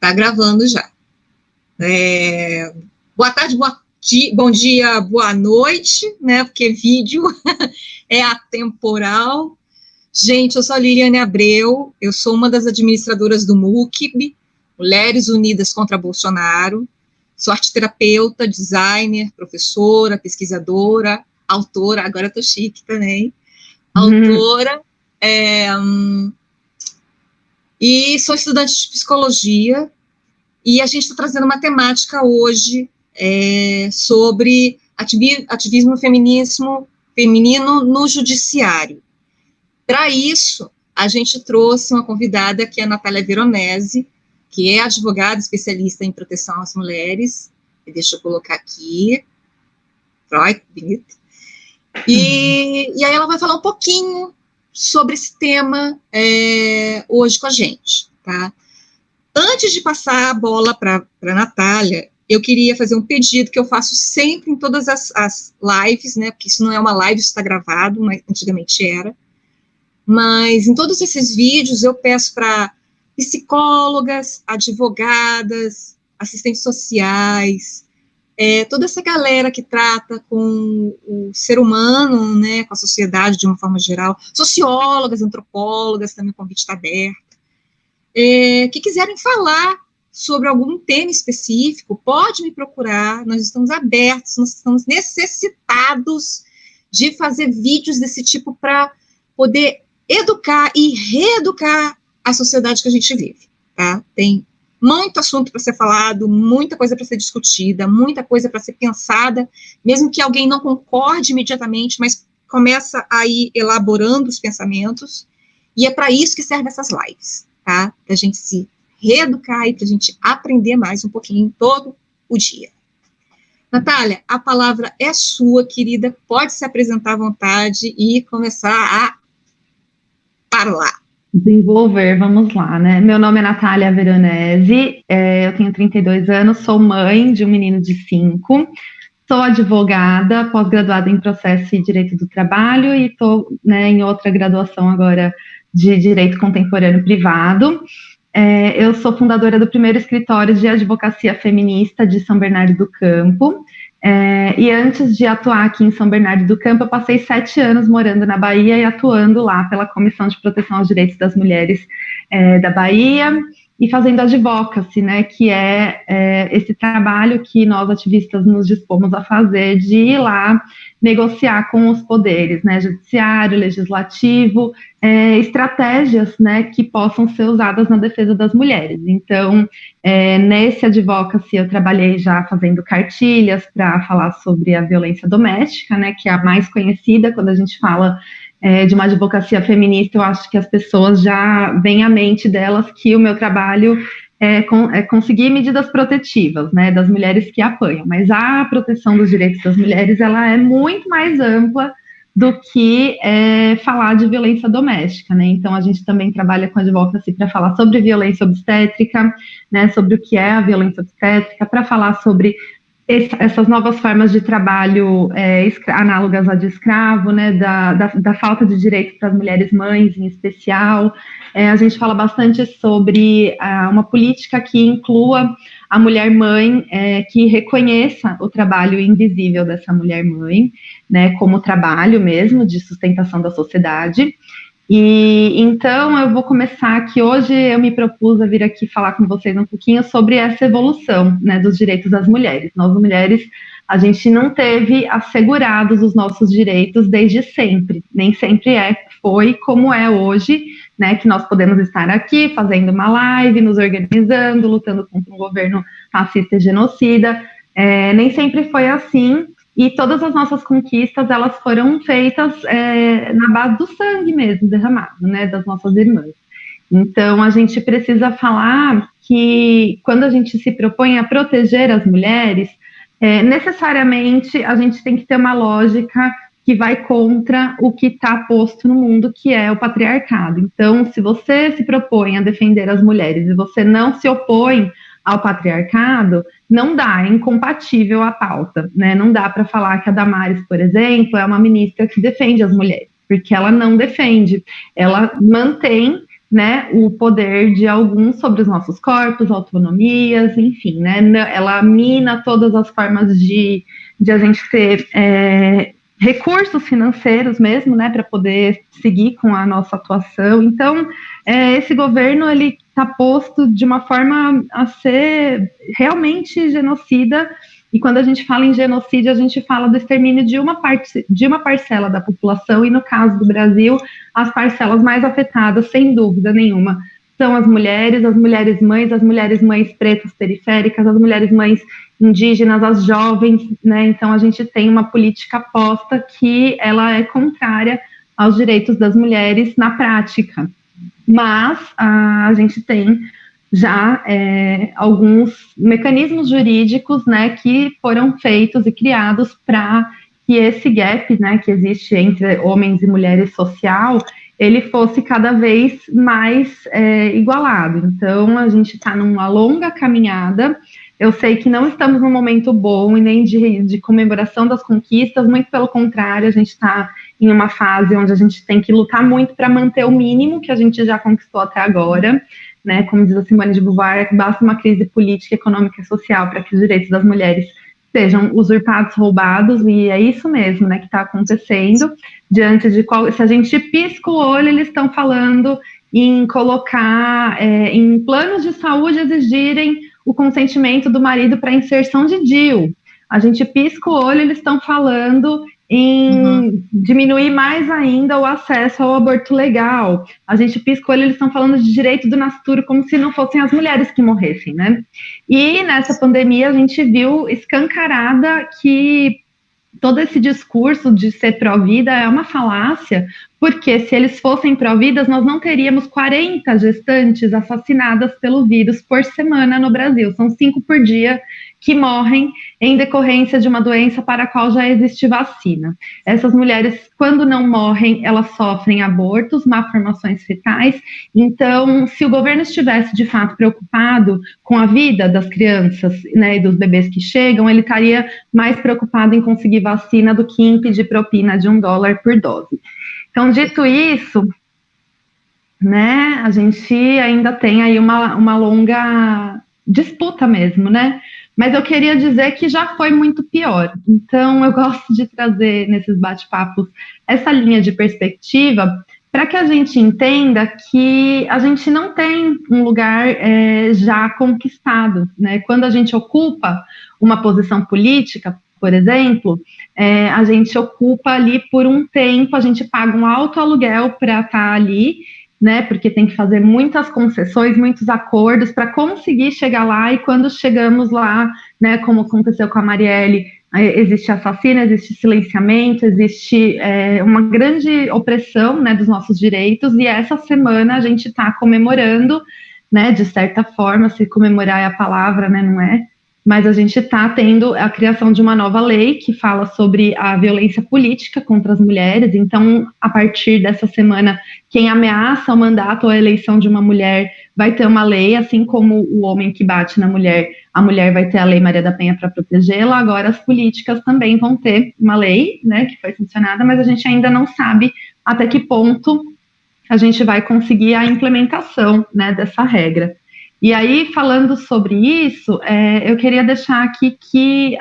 Tá gravando já. Boa tarde, bom dia, boa noite, né? Porque vídeo é atemporal. Gente, eu sou a Liliane Abreu, eu sou uma das administradoras do MUCB, Mulheres Unidas contra Bolsonaro. Sou arteterapeuta, designer, professora, pesquisadora, autora, agora eu tô chique também, autora, e sou estudante de psicologia, e a gente está trazendo uma temática hoje sobre ativismo feminino no judiciário. Para isso, a gente trouxe uma convidada, que é a Natália Veronese, que é advogada especialista em proteção às mulheres. Deixa eu colocar aqui. Ai, que bonito. E aí ela vai falar um pouquinho sobre esse tema hoje com a gente, tá? Antes de passar a bola para a Natália, eu queria fazer um pedido que eu faço sempre em todas as lives, né? Porque isso não é uma live, isso está gravado, mas antigamente era. Mas em todos esses vídeos eu peço para psicólogas, advogadas, assistentes sociais, toda essa galera que trata com o ser humano, né, com a sociedade de uma forma geral, sociólogas, antropólogas, também o convite está aberto, que quiserem falar sobre algum tema específico, pode me procurar, nós estamos abertos, nós estamos necessitados de fazer vídeos desse tipo para poder educar e reeducar a sociedade que a gente vive, tá? Tem muito assunto para ser falado, muita coisa para ser discutida, muita coisa para ser pensada, mesmo que alguém não concorde imediatamente, mas começa a ir elaborando os pensamentos, e é para isso que servem essas lives, tá? Para a gente se reeducar e para a gente aprender mais um pouquinho todo o dia. Natália, a palavra é sua, querida, pode se apresentar à vontade e começar a falar. Desenvolver, vamos lá, né? Meu nome é Natália Veronese, eu tenho 32 anos, sou mãe de um menino de 5, sou advogada, pós-graduada em processo e direito do trabalho e estou, né, em outra graduação agora de direito contemporâneo privado. Eu sou fundadora do primeiro escritório de advocacia feminista de São Bernardo do Campo. E antes de atuar aqui em São Bernardo do Campo, eu passei 7 anos morando na Bahia e atuando lá pela Comissão de Proteção aos Direitos das Mulheres da Bahia e fazendo advocacy, né, que é esse trabalho que nós ativistas nos dispomos a fazer de ir lá negociar com os poderes, né, judiciário, legislativo, estratégias, né, que possam ser usadas na defesa das mulheres. Então, nesse advocacy eu trabalhei já fazendo cartilhas para falar sobre a violência doméstica, né, que é a mais conhecida. Quando a gente fala de uma advocacia feminista, eu acho que as pessoas já vêm à mente delas que o meu trabalho é conseguir medidas protetivas, né, das mulheres que apanham, mas a proteção dos direitos das mulheres, ela é muito mais ampla do que falar de violência doméstica, né? Então a gente também trabalha com advocacy para falar sobre violência obstétrica, né, sobre o que é a violência obstétrica, para falar sobre essas novas formas de trabalho análogas à de escravo, né, da falta de direito para as mulheres mães, em especial. A gente fala bastante sobre uma política que inclua a mulher mãe, que reconheça o trabalho invisível dessa mulher mãe, né, como trabalho mesmo de sustentação da sociedade. E então eu vou começar aqui, hoje eu me propus a vir aqui falar com vocês um pouquinho sobre essa evolução, né, dos direitos das mulheres. Nós mulheres, a gente não teve assegurados os nossos direitos desde sempre, nem sempre foi como é hoje, né, que nós podemos estar aqui fazendo uma live, nos organizando, lutando contra um governo racista e genocida, nem sempre foi assim. E todas as nossas conquistas, elas foram feitas na base do sangue mesmo, derramado, né, das nossas irmãs. Então, a gente precisa falar que quando a gente se propõe a proteger as mulheres, necessariamente a gente tem que ter uma lógica que vai contra o que está posto no mundo, que é o patriarcado. Então, se você se propõe a defender as mulheres e você não se opõe ao patriarcado, não dá, é incompatível a pauta, né? Não dá para falar que a Damares, por exemplo, é uma ministra que defende as mulheres, porque ela não defende, ela mantém né, o poder de alguns sobre os nossos corpos, autonomias, enfim, né, ela mina todas as formas de a gente ter recursos financeiros mesmo, né, para poder seguir com a nossa atuação. Então, esse governo, ele está posto de uma forma a ser realmente genocida, e quando a gente fala em genocídio, a gente fala do extermínio de uma parcela da população, e no caso do Brasil, as parcelas mais afetadas, sem dúvida nenhuma, são as mulheres mães pretas periféricas, as mulheres mães indígenas, as jovens, né? Então a gente tem uma política posta que ela é contrária aos direitos das mulheres na prática. Mas a gente tem já alguns mecanismos jurídicos, né, que foram feitos e criados para que esse gap, né, que existe entre homens e mulheres social, ele fosse cada vez mais igualado. Então, a gente está numa longa caminhada. Eu sei que não estamos num momento bom e nem de comemoração das conquistas, muito pelo contrário, a gente está em uma fase onde a gente tem que lutar muito para manter o mínimo que a gente já conquistou até agora, né? Como diz a Simone de Beauvoir, basta uma crise política, econômica e social para que os direitos das mulheres sejam usurpados, roubados, e é isso mesmo, né, que está acontecendo, diante de se a gente pisca o olho, eles estão falando em colocar, em planos de saúde, exigirem o consentimento do marido para inserção de DIU. A gente pisca o olho, eles estão falando em diminuir mais ainda o acesso ao aborto legal. A gente pisca o olho, eles estão falando de direito do nascituro como se não fossem as mulheres que morressem, né? E nessa pandemia a gente viu escancarada que todo esse discurso de ser pró-vida é uma falácia, porque se eles fossem pró-vidas, nós não teríamos 40 gestantes assassinadas pelo vírus por semana no Brasil. São 5 por dia que morrem em decorrência de uma doença para a qual já existe vacina. Essas mulheres, quando não morrem, elas sofrem abortos, malformações fetais. Então, se o governo estivesse, de fato, preocupado com a vida das crianças, né, e dos bebês que chegam, ele estaria mais preocupado em conseguir vacina do que em pedir propina de $1 por dose. Então, dito isso, né, a gente ainda tem aí uma longa disputa mesmo, né? Mas eu queria dizer que já foi muito pior. Então, eu gosto de trazer nesses bate-papos essa linha de perspectiva para que a gente entenda que a gente não tem um lugar já conquistado, né? Quando a gente ocupa uma posição política, por exemplo, a gente ocupa ali por um tempo, a gente paga um alto aluguel para estar ali, né, porque tem que fazer muitas concessões, muitos acordos para conseguir chegar lá, e quando chegamos lá, né, como aconteceu com a Marielle, existe assassino, existe silenciamento, existe uma grande opressão, né, dos nossos direitos, e essa semana a gente está comemorando, né, de certa forma, se comemorar é a palavra, né, não é? Mas a gente está tendo a criação de uma nova lei que fala sobre a violência política contra as mulheres. Então, a partir dessa semana, quem ameaça o mandato ou a eleição de uma mulher vai ter uma lei, assim como o homem que bate na mulher, a mulher vai ter a Lei Maria da Penha para protegê-la. Agora, as políticas também vão ter uma lei, né, que foi sancionada, mas a gente ainda não sabe até que ponto a gente vai conseguir a implementação, né, dessa regra. E aí, falando sobre isso, eu queria deixar aqui que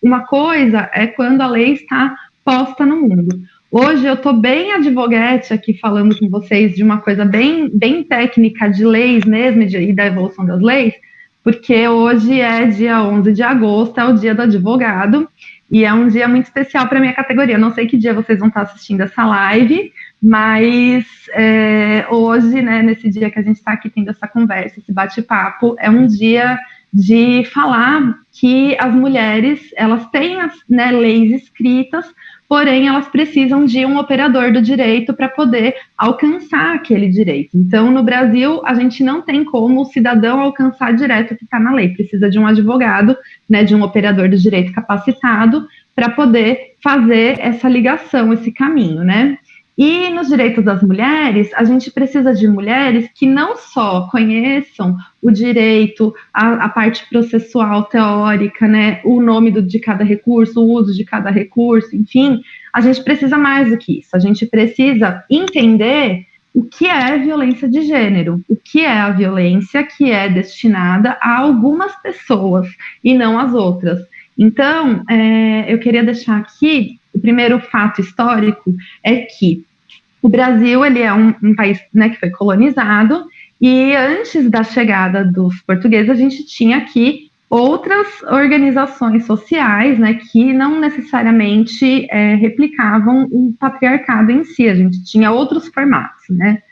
uma coisa é quando a lei está posta no mundo. Hoje eu estou bem advoguete aqui falando com vocês de uma coisa bem, bem técnica de leis mesmo e da evolução das leis, porque hoje é dia 11 de agosto, é o dia do advogado, e é um dia muito especial para a minha categoria. Eu não sei que dia vocês vão estar assistindo essa live, mas hoje, né, nesse dia que a gente está aqui tendo essa conversa, esse bate-papo, é um dia de falar que as mulheres, elas têm, né, leis escritas, porém elas precisam de um operador do direito para poder alcançar aquele direito. Então, no Brasil, a gente não tem como o cidadão alcançar direto o que está na lei, precisa de um advogado, né, de um operador do direito capacitado para poder fazer essa ligação, esse caminho, né? E nos direitos das mulheres, a gente precisa de mulheres que não só conheçam o direito, a parte processual teórica, né, o nome de cada recurso, o uso de cada recurso, enfim, a gente precisa mais do que isso. A gente precisa entender o que é violência de gênero, o que é a violência que é destinada a algumas pessoas e não às outras. Então, eu queria deixar aqui, o primeiro fato histórico é que o Brasil ele é um país, né, que foi colonizado, e antes da chegada dos portugueses, a gente tinha aqui outras organizações sociais, né, que não necessariamente replicavam o patriarcado em si. A gente tinha outros formatos, né,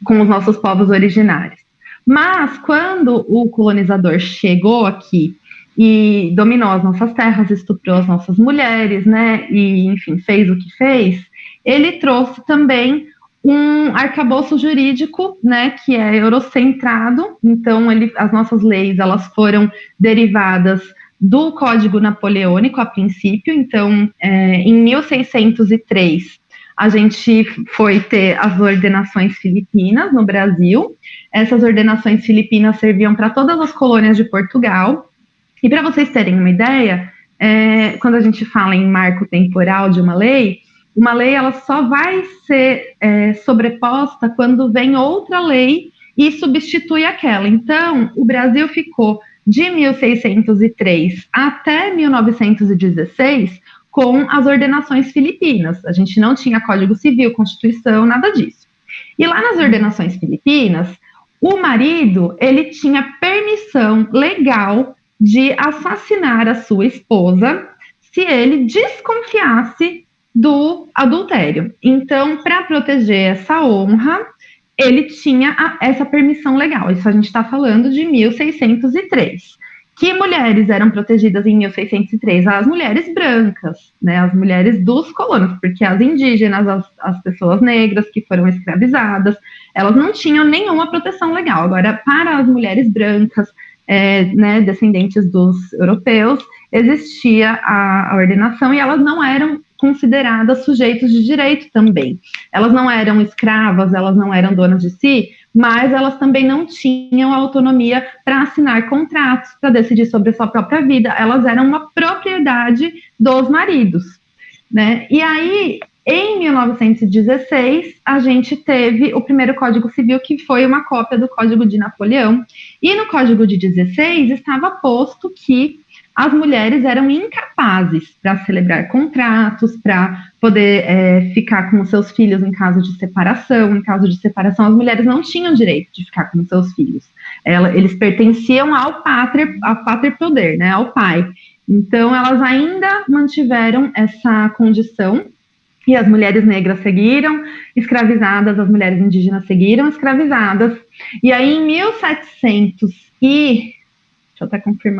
com os nossos povos originários. Mas quando o colonizador chegou aqui e dominou as nossas terras, estuprou as nossas mulheres, né, e enfim, fez o que fez, ele trouxe também um arcabouço jurídico, né, que é eurocentrado. Então, as nossas leis, elas foram derivadas do Código Napoleônico, a princípio. Então, em 1603, a gente foi ter as ordenações filipinas no Brasil. Essas ordenações filipinas serviam para todas as colônias de Portugal. E para vocês terem uma ideia, quando a gente fala em marco temporal de uma lei ela só vai ser sobreposta quando vem outra lei e substitui aquela. Então, o Brasil ficou de 1603 até 1916 com as ordenações filipinas. A gente não tinha Código Civil, Constituição, nada disso. E lá nas ordenações filipinas, o marido, ele tinha permissão legal de assassinar a sua esposa se ele desconfiasse do adultério. Então, para proteger essa honra, ele tinha essa permissão legal. Isso a gente está falando de 1603. Que mulheres eram protegidas em 1603? As mulheres brancas, né, as mulheres dos colonos, porque as indígenas, as pessoas negras que foram escravizadas, elas não tinham nenhuma proteção legal. Agora, para as mulheres brancas, né, descendentes dos europeus, existia a ordenação e elas não eram consideradas sujeitos de direito também. Elas não eram escravas, elas não eram donas de si, mas elas também não tinham autonomia para assinar contratos, para decidir sobre a sua própria vida. Elas eram uma propriedade dos maridos, né? E aí, em 1916, a gente teve o primeiro Código Civil, que foi uma cópia do Código de Napoleão. E no Código de 16 estava posto que as mulheres eram incapazes para celebrar contratos, para poder ficar com os seus filhos em caso de separação. Em caso de separação, as mulheres não tinham direito de ficar com os seus filhos. Eles pertenciam ao pater poder, né, ao pai. Então, elas ainda mantiveram essa condição, e as mulheres negras seguiram escravizadas, as mulheres indígenas seguiram escravizadas. E aí, em 1770,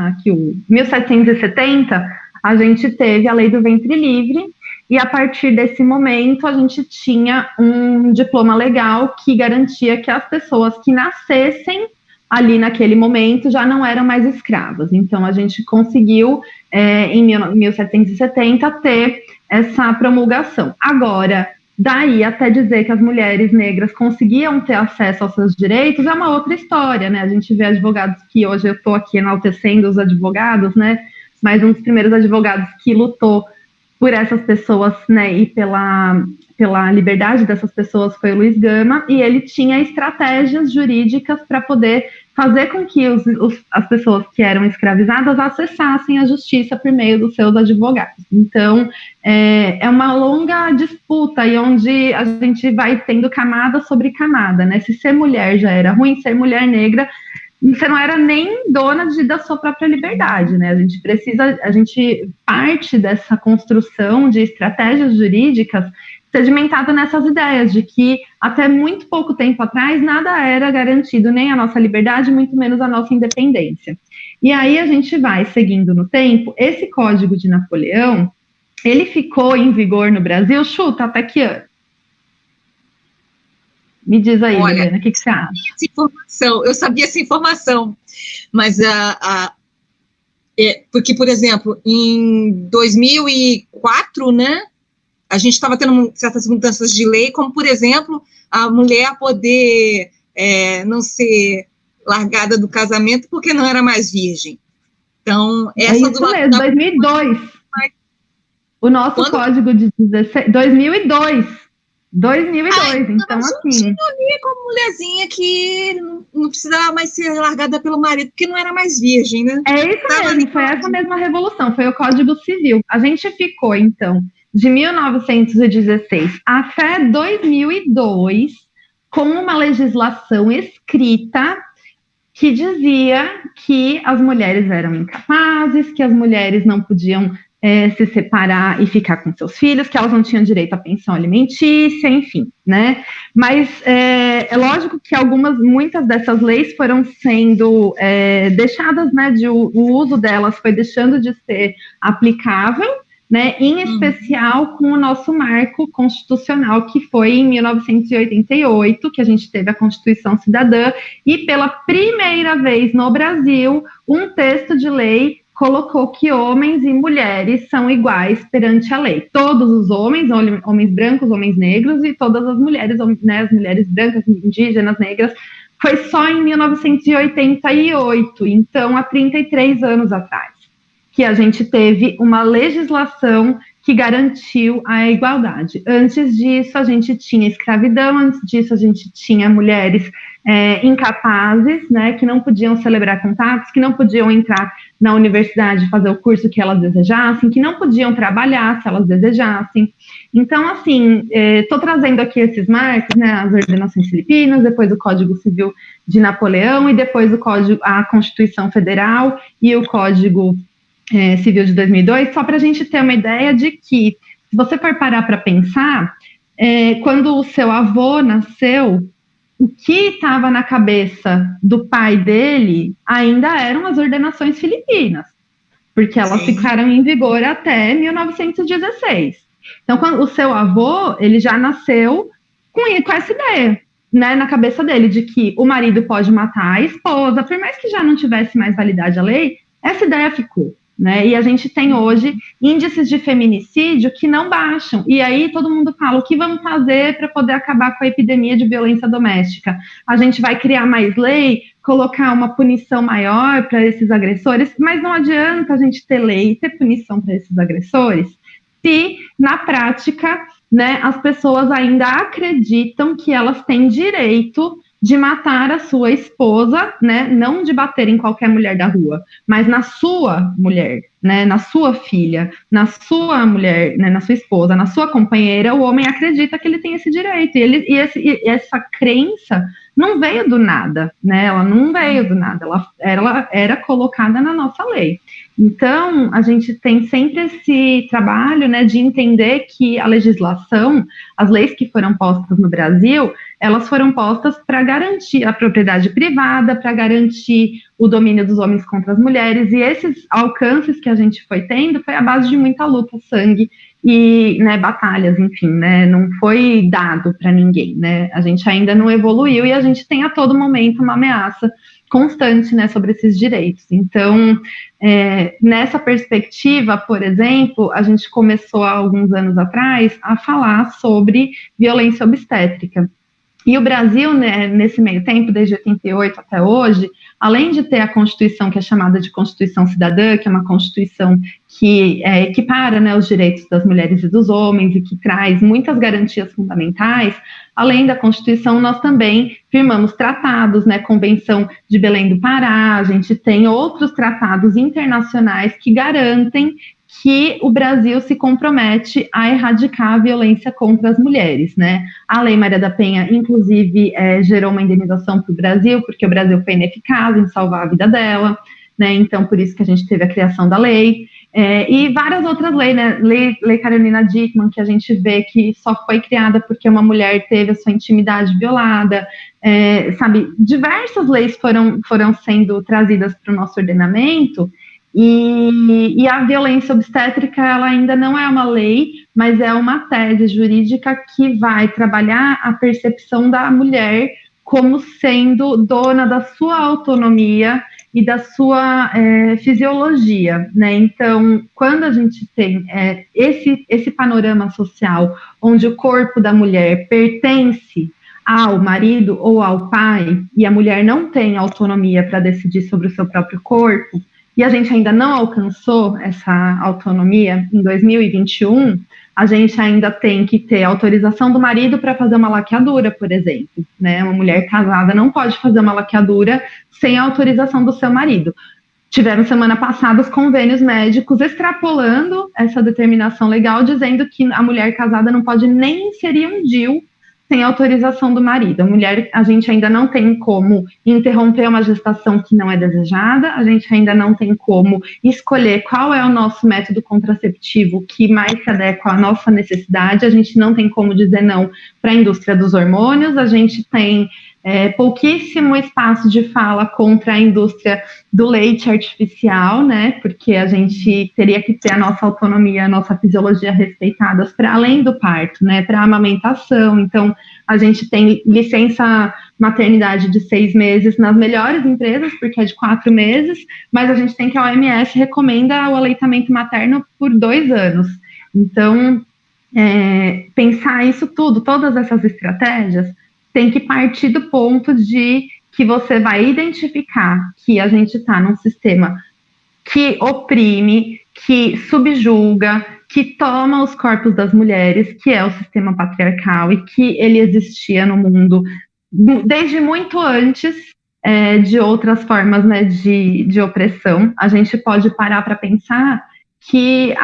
aqui, 1770, a gente teve a Lei do Ventre Livre, e a partir desse momento a gente tinha um diploma legal que garantia que as pessoas que nascessem ali naquele momento já não eram mais escravas. Então a gente conseguiu, em 1770, ter essa promulgação. Agora, daí até dizer que as mulheres negras conseguiam ter acesso aos seus direitos é uma outra história, né? A gente vê advogados que hoje eu estou aqui enaltecendo os advogados, né? Mas um dos primeiros advogados que lutou por essas pessoas, né, e pela liberdade dessas pessoas foi o Luiz Gama, e ele tinha estratégias jurídicas para poder fazer com que as pessoas que eram escravizadas acessassem a justiça por meio dos seus advogados. Então, é uma longa disputa, e onde a gente vai tendo camada sobre camada, né? Se ser mulher já era ruim, ser mulher negra, você não era nem dona da sua própria liberdade, né? A gente parte dessa construção de estratégias jurídicas sedimentada nessas ideias de que até muito pouco tempo atrás nada era garantido, nem a nossa liberdade, muito menos a nossa independência. E aí a gente vai seguindo no tempo. Esse Código de Napoleão, ele ficou em vigor no Brasil, chuta, até que ano? Me diz aí, Helena, o que você acha? Eu sabia essa informação, mas porque, por exemplo, em 2004, né, a gente estava tendo certas mudanças de lei, como, por exemplo, a mulher poder não ser largada do casamento porque não era mais virgem. Então, essa isso mesmo, 2002. O nosso Código de 2002. 2002, então assim... ali como mulherzinha que não precisava mais ser largada pelo marido, porque não era mais virgem, né? É isso mesmo, foi essa mesma revolução, foi o Código Civil. A gente ficou, então, de 1916 até 2002 com uma legislação escrita que dizia que as mulheres eram incapazes, que as mulheres não podiam se separar e ficar com seus filhos, que elas não tinham direito à pensão alimentícia, enfim, né? Mas é lógico que muitas dessas leis foram sendo deixadas, né? O uso delas foi deixando de ser aplicável, né, em especial com o nosso marco constitucional, que foi em 1988, que a gente teve a Constituição Cidadã, e pela primeira vez no Brasil, um texto de lei colocou que homens e mulheres são iguais perante a lei. Todos os homens brancos, homens negros, e todas as mulheres, né, as mulheres brancas, indígenas, negras, foi só em 1988, então há 33 anos atrás, que a gente teve uma legislação que garantiu a igualdade. Antes disso, a gente tinha escravidão, antes disso, a gente tinha mulheres incapazes, né, que não podiam celebrar contatos, que não podiam entrar na universidade, fazer o curso que elas desejassem, que não podiam trabalhar se elas desejassem. Então, assim, estou trazendo aqui esses marcos, né, as ordenações filipinas, depois o Código Civil de Napoleão, e depois a Constituição Federal e o Código Civil de 2002, só para a gente ter uma ideia de que, se você for parar para pensar, quando o seu avô nasceu, o que estava na cabeça do pai dele ainda eram as ordenações filipinas, porque elas ficaram em vigor até 1916. Então, quando o seu avô, ele já nasceu com essa ideia, né, na cabeça dele, de que o marido pode matar a esposa, por mais que já não tivesse mais validade a lei, essa ideia ficou. Né? E a gente tem hoje índices de feminicídio que não baixam, e aí todo mundo fala, o que vamos fazer para poder acabar com a epidemia de violência doméstica? A gente vai criar mais lei, colocar uma punição maior para esses agressores, mas não adianta a gente ter lei e ter punição para esses agressores se, na prática, né, as pessoas ainda acreditam que elas têm direito de matar a sua esposa, né, não de bater em qualquer mulher da rua, mas na sua mulher, né, na sua filha, na sua mulher, né, na sua esposa, na sua companheira, o homem acredita que ele tem esse direito, e essa crença não veio do nada, né, ela não veio do nada, ela era colocada na nossa lei. Então, a gente tem sempre esse trabalho, né, de entender que a legislação, as leis que foram postas no Brasil, elas foram postas para garantir a propriedade privada, para garantir o domínio dos homens contra as mulheres, e esses alcances que a gente foi tendo foi à base de muita luta, sangue e, né, batalhas, enfim, né, não foi dado para ninguém, né, a gente ainda não evoluiu e a gente tem a todo momento uma ameaça constante, né, sobre esses direitos. Então, nessa perspectiva, por exemplo, a gente começou há alguns anos atrás a falar sobre violência obstétrica. E o Brasil, né, nesse meio tempo, desde 88 até hoje, além de ter a Constituição, que é chamada de Constituição Cidadã, que é uma Constituição que equipara, né, os direitos das mulheres e dos homens e que traz muitas garantias fundamentais, além da Constituição, nós também firmamos tratados, né, Convenção de Belém do Pará, a gente tem outros tratados internacionais que garantem que o Brasil se compromete a erradicar a violência contra as mulheres, né? A Lei Maria da Penha, inclusive, gerou uma indenização para o Brasil, porque o Brasil foi ineficaz em salvar a vida dela, né? Então, por isso que a gente teve a criação da lei. E várias outras leis, né? Lei Carolina Dickmann, que a gente vê que só foi criada porque uma mulher teve a sua intimidade violada, sabe? Diversas leis foram sendo trazidas para o nosso ordenamento. E a violência obstétrica, ela ainda não é uma lei, mas é uma tese jurídica que vai trabalhar a percepção da mulher como sendo dona da sua autonomia e da sua fisiologia, né? Então, quando a gente tem esse panorama social onde o corpo da mulher pertence ao marido ou ao pai, e a mulher não tem autonomia para decidir sobre o seu próprio corpo, e a gente ainda não alcançou essa autonomia em 2021, a gente ainda tem que ter autorização do marido para fazer uma laqueadura, por exemplo, né? Uma mulher casada não pode fazer uma laqueadura sem a autorização do seu marido. Tivemos semana passada os convênios médicos extrapolando essa determinação legal, dizendo que a mulher casada não pode nem inserir um DIU sem autorização do marido. A gente ainda não tem como interromper uma gestação que não é desejada, a gente ainda não tem como escolher qual é o nosso método contraceptivo que mais se adequa à nossa necessidade, a gente não tem como dizer não para a indústria dos hormônios, a gente tem pouquíssimo espaço de fala contra a indústria do leite artificial, né, porque a gente teria que ter a nossa autonomia, a nossa fisiologia respeitadas para além do parto, né, para a amamentação. Então, a gente tem licença maternidade de 6 meses nas melhores empresas, porque é de 4 meses, mas a gente tem que a OMS recomenda o aleitamento materno por 2 anos. Então, pensar isso tudo, todas essas estratégias, tem que partir do ponto de que você vai identificar que a gente está num sistema que oprime, que subjuga, que toma os corpos das mulheres, que é o sistema patriarcal, e que ele existia no mundo desde muito antes de outras formas, né, de opressão. A gente pode parar para pensar que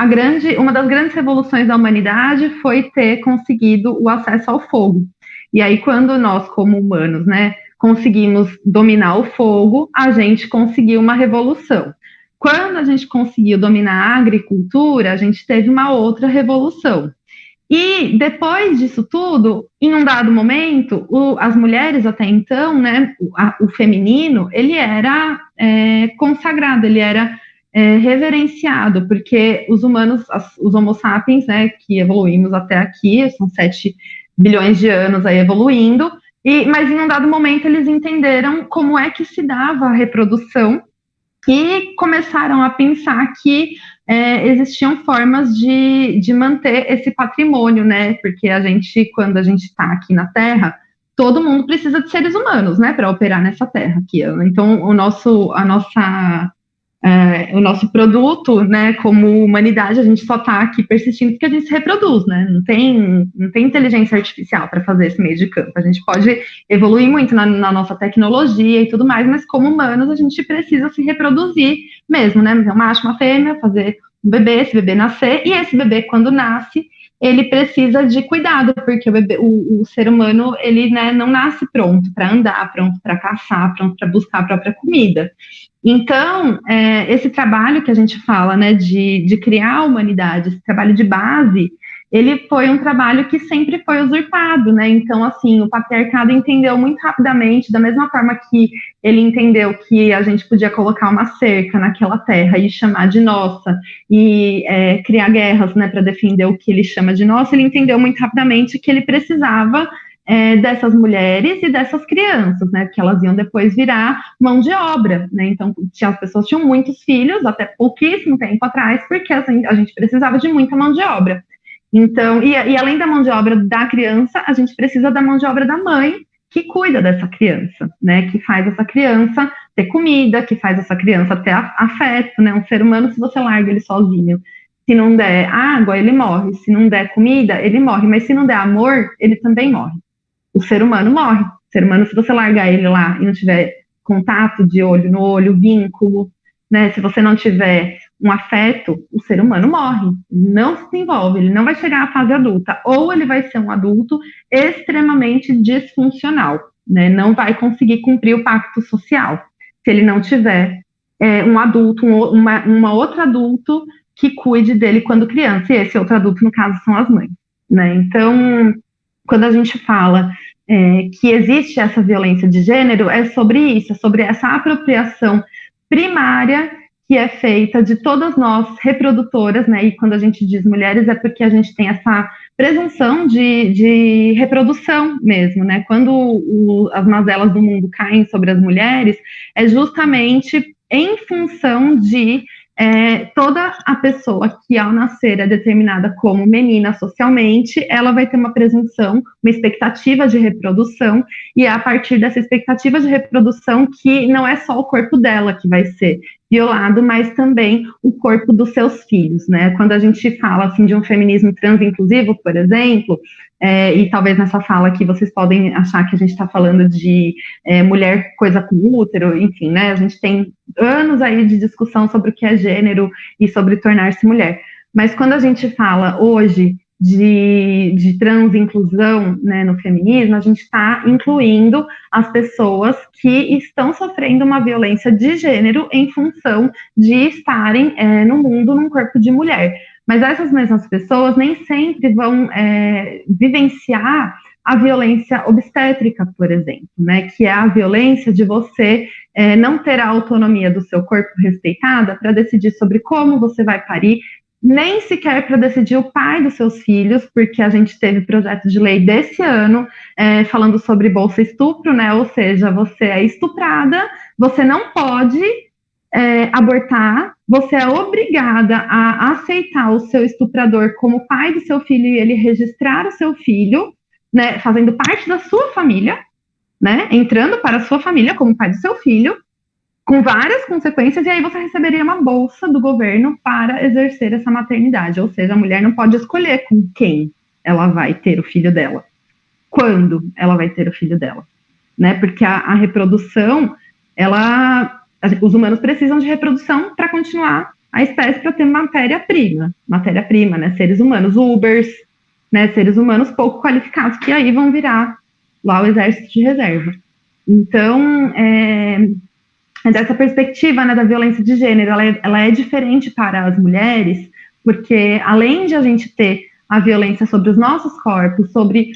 uma das grandes revoluções da humanidade foi ter conseguido o acesso ao fogo. E aí, quando nós, como humanos, né, conseguimos dominar o fogo, a gente conseguiu uma revolução. Quando a gente conseguiu dominar a agricultura, a gente teve uma outra revolução. E depois disso tudo, em um dado momento, as mulheres até então, né, o feminino, ele era consagrado, ele era reverenciado, porque os humanos, os homo sapiens, né, que evoluímos até aqui, são 7 bilhões de anos aí evoluindo, mas em um dado momento eles entenderam como é que se dava a reprodução e começaram a pensar que existiam formas de manter esse patrimônio, né? Porque quando a gente está aqui na Terra, todo mundo precisa de seres humanos, né, para operar nessa Terra aqui. Então, o nosso produto, né, como humanidade, a gente só está aqui persistindo porque a gente se reproduz, né? Não tem inteligência artificial para fazer esse meio de campo. A gente pode evoluir muito na nossa tecnologia e tudo mais, mas como humanos a gente precisa se reproduzir mesmo, né? Ter um macho, uma fêmea, fazer um bebê, esse bebê nascer, e esse bebê, quando nasce, ele precisa de cuidado, porque o ser humano, ele, né, não nasce pronto para andar, pronto para caçar, pronto para buscar a própria comida. Então, esse trabalho que a gente fala, né, de criar a humanidade, esse trabalho de base, ele foi um trabalho que sempre foi usurpado, né? Então, assim, o patriarcado entendeu muito rapidamente, da mesma forma que ele entendeu que a gente podia colocar uma cerca naquela terra e chamar de nossa, e criar guerras, né, para defender o que ele chama de nossa, ele entendeu muito rapidamente que ele precisava dessas mulheres e dessas crianças, né, porque elas iam depois virar mão de obra, né, então as pessoas tinham muitos filhos, até pouquíssimo tempo atrás, porque assim, a gente precisava de muita mão de obra. Então, e além da mão de obra da criança, a gente precisa da mão de obra da mãe, que cuida dessa criança, né, que faz essa criança ter comida, que faz essa criança ter afeto, né, um ser humano, se você larga ele sozinho, se não der água, ele morre, se não der comida, ele morre, mas se não der amor, ele também morre. O ser humano morre. O ser humano, se você largar ele lá e não tiver contato de olho no olho, vínculo, né, se você não tiver um afeto, o ser humano morre, não se desenvolve, ele não vai chegar à fase adulta, ou ele vai ser um adulto extremamente disfuncional, né, não vai conseguir cumprir o pacto social, se ele não tiver um adulto, uma outro adulto que cuide dele quando criança, e esse outro adulto, no caso, são as mães, né, então, quando a gente fala que existe essa violência de gênero, é sobre isso, é sobre essa apropriação primária que é feita de todas nós reprodutoras, né, e quando a gente diz mulheres é porque a gente tem essa presunção de reprodução mesmo, né, quando as mazelas do mundo caem sobre as mulheres, é justamente em função de toda a pessoa que ao nascer é determinada como menina socialmente, ela vai ter uma presunção, uma expectativa de reprodução, e é a partir dessa expectativa de reprodução que não é só o corpo dela que vai ser violado, mas também o corpo dos seus filhos, né? Quando a gente fala assim de um feminismo transinclusivo, por exemplo, e talvez nessa fala aqui vocês podem achar que a gente está falando de mulher coisa com útero, enfim, né? A gente tem anos aí de discussão sobre o que é gênero e sobre tornar-se mulher. Mas quando a gente fala hoje de transinclusão, né, no feminismo, a gente está incluindo as pessoas que estão sofrendo uma violência de gênero em função de estarem no mundo num corpo de mulher. Mas essas mesmas pessoas nem sempre vão vivenciar a violência obstétrica, por exemplo, né, que é a violência de você não ter a autonomia do seu corpo respeitada para decidir sobre como você vai parir, nem sequer para decidir o pai dos seus filhos, porque a gente teve projeto de lei desse ano falando sobre bolsa estupro, né? Ou seja, você é estuprada, você não pode abortar, você é obrigada a aceitar o seu estuprador como pai do seu filho e ele registrar o seu filho, né? Fazendo parte da sua família, né? Entrando para a sua família como pai do seu filho, com várias consequências, e aí você receberia uma bolsa do governo para exercer essa maternidade, ou seja, a mulher não pode escolher com quem ela vai ter o filho dela, quando ela vai ter o filho dela, né, porque a reprodução, os humanos precisam de reprodução para continuar a espécie, para ter matéria-prima, né, seres humanos, Ubers, né, seres humanos pouco qualificados, que aí vão virar lá o exército de reserva. Então, dessa perspectiva, né, da violência de gênero, ela é diferente para as mulheres, porque além de a gente ter a violência sobre os nossos corpos, sobre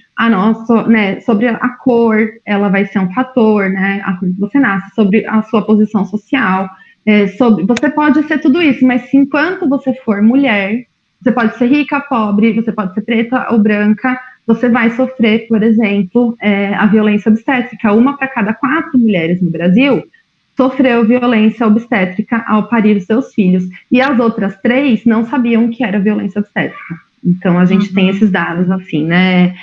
sobre a cor, ela vai ser um fator, né, a cor que você nasce, sobre a sua posição social, você pode ser tudo isso, mas se enquanto você for mulher, você pode ser rica, pobre, você pode ser preta ou branca, você vai sofrer, por exemplo, a violência obstétrica. 1 para cada 4 mulheres no Brasil sofreu violência obstétrica ao parir os seus filhos. E as outras 3 não sabiam que era violência obstétrica. Então, a gente tem esses dados, assim, né?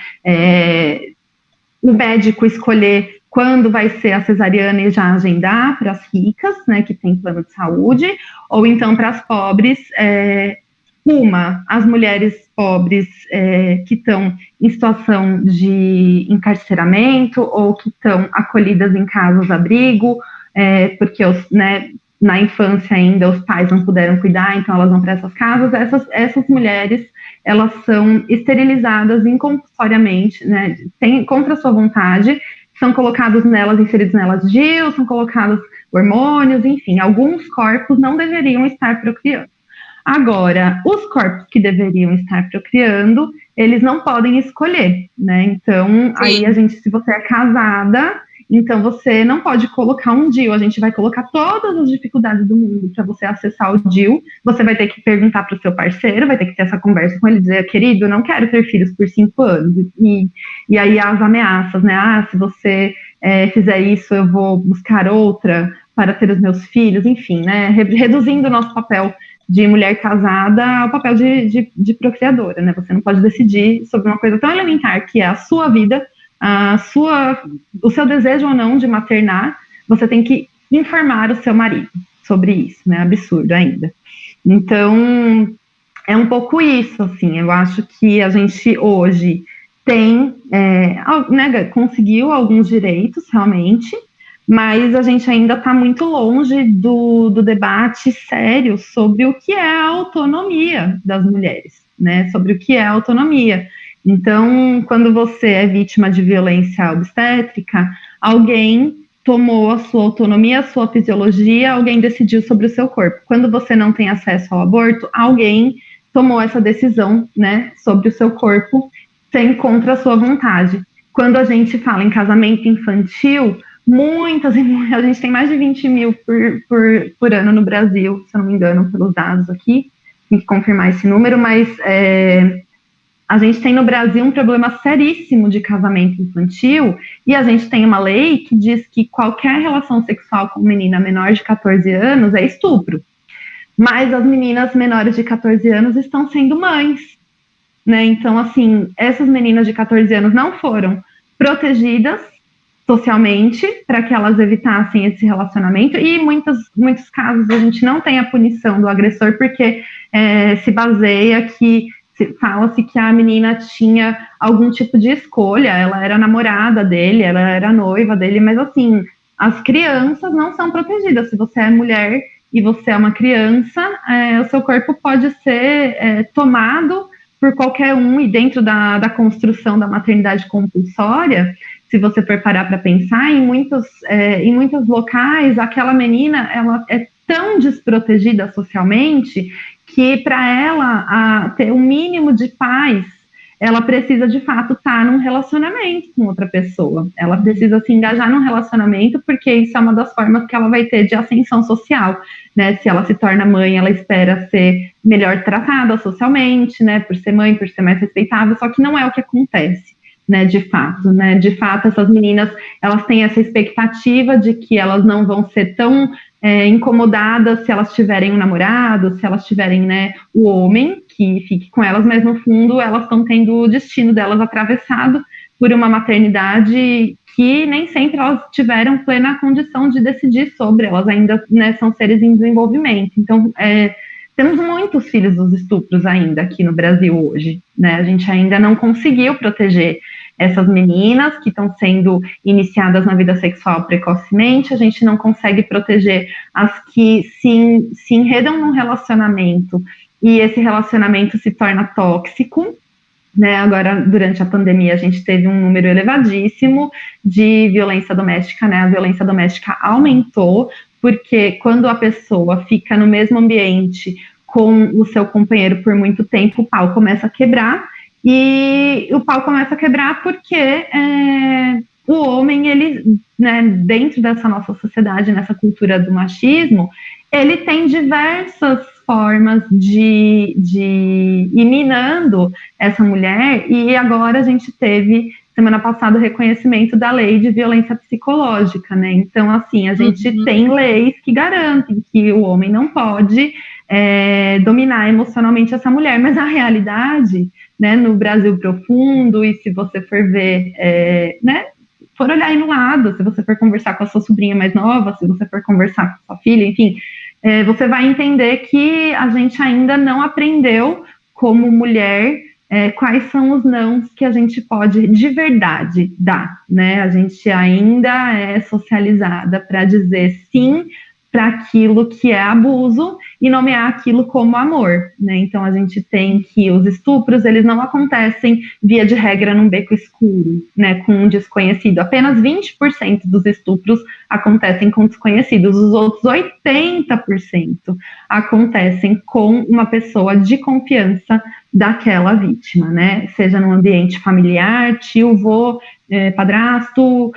O médico escolher quando vai ser a cesariana e já agendar para as ricas, né, que tem plano de saúde, ou então para as pobres, as mulheres pobres que estão em situação de encarceramento ou que estão acolhidas em casas-abrigo, porque na infância ainda os pais não puderam cuidar, então elas vão para essas casas. Essas mulheres, elas são esterilizadas incompulsoriamente, né, contra a sua vontade, são colocados nelas, inseridos nelas DIU, são colocados hormônios, enfim, alguns corpos não deveriam estar procriando. Agora, os corpos que deveriam estar procriando, eles não podem escolher, né? Então, aí se você é casada, então você não pode colocar um DIU, a gente vai colocar todas as dificuldades do mundo para você acessar o DIU, você vai ter que perguntar para o seu parceiro, vai ter que ter essa conversa com ele, dizer, querido, eu não quero ter filhos por 5 anos, e aí as ameaças, né, se você fizer isso, eu vou buscar outra para ter os meus filhos, enfim, né, reduzindo o nosso papel de mulher casada ao papel de procriadora, né, você não pode decidir sobre uma coisa tão elementar que é a sua vida, o seu desejo ou não de maternar, você tem que informar o seu marido sobre isso, né? Absurdo ainda. Então, é um pouco isso, assim, eu acho que a gente hoje conseguiu alguns direitos, realmente, mas a gente ainda está muito longe do debate sério sobre o que é a autonomia das mulheres, né? Sobre o que é a autonomia. Então, quando você é vítima de violência obstétrica, alguém tomou a sua autonomia, a sua fisiologia, alguém decidiu sobre o seu corpo. Quando você não tem acesso ao aborto, alguém tomou essa decisão, né, sobre o seu corpo, sem contra a sua vontade. Quando a gente fala em casamento infantil, a gente tem mais de 20 mil por ano no Brasil, se eu não me engano, pelos dados aqui, tem que confirmar esse número, mas a gente tem no Brasil um problema seríssimo de casamento infantil, e a gente tem uma lei que diz que qualquer relação sexual com menina menor de 14 anos é estupro. Mas as meninas menores de 14 anos estão sendo mães, né? Então, assim, essas meninas de 14 anos não foram protegidas socialmente, para que elas evitassem esse relacionamento, e em muitos casos a gente não tem a punição do agressor, porque se baseia que, fala-se que a menina tinha algum tipo de escolha, ela era namorada dele, ela era noiva dele, mas assim, as crianças não são protegidas. Se você é mulher e você é uma criança, o seu corpo pode ser tomado por qualquer um, e dentro da construção da maternidade compulsória, se você for parar para pensar, em muitos locais, aquela menina, ela é tão desprotegida socialmente que para ela ter o mínimo de paz, ela precisa de fato estar num relacionamento com outra pessoa. Ela precisa se engajar num relacionamento, porque isso é uma das formas que ela vai ter de ascensão social, né? Se ela se torna mãe, ela espera ser melhor tratada socialmente, né? Por ser mãe, por ser mais respeitável, só que não é o que acontece, né? De fato, né? De fato, essas meninas, elas têm essa expectativa de que elas não vão ser tão incomodadas se elas tiverem um namorado, se elas tiverem, né, o homem que fique com elas, mas no fundo elas estão tendo o destino delas atravessado por uma maternidade que nem sempre elas tiveram plena condição de decidir sobre, elas ainda, né, são seres em desenvolvimento. Então, temos muitos filhos dos estupros ainda aqui no Brasil hoje, né? A gente ainda não conseguiu proteger essas meninas que estão sendo iniciadas na vida sexual precocemente, a gente não consegue proteger as que se enredam num relacionamento e esse relacionamento se torna tóxico, né? Agora, durante a pandemia, a gente teve um número elevadíssimo de violência doméstica, né? A violência doméstica aumentou, porque quando a pessoa fica no mesmo ambiente com o seu companheiro por muito tempo, o pau começa a quebrar, e o pau começa a quebrar porque o homem, ele, né, dentro dessa nossa sociedade, nessa cultura do machismo, ele tem diversas formas de ir minando essa mulher, e agora a gente teve, semana passada, o reconhecimento da lei de violência psicológica, né? Então, assim, a gente tem leis que garantem que o homem não pode dominar emocionalmente essa mulher, mas a realidade, né, no Brasil profundo, e se você for ver, né, for olhar aí no lado, se você for conversar com a sua sobrinha mais nova, se você for conversar com a sua filha, enfim, você vai entender que a gente ainda não aprendeu, como mulher, quais são os nãos que a gente pode de verdade dar, né? A gente ainda é socializada para dizer sim para aquilo que é abuso e nomear aquilo como amor, né? Então a gente tem que os estupros, eles não acontecem via de regra num beco escuro, né, com um desconhecido. Apenas 20% dos estupros acontecem com desconhecidos, os outros 80% acontecem com uma pessoa de confiança daquela vítima, né? Seja no ambiente familiar, tio, vô, padrasto,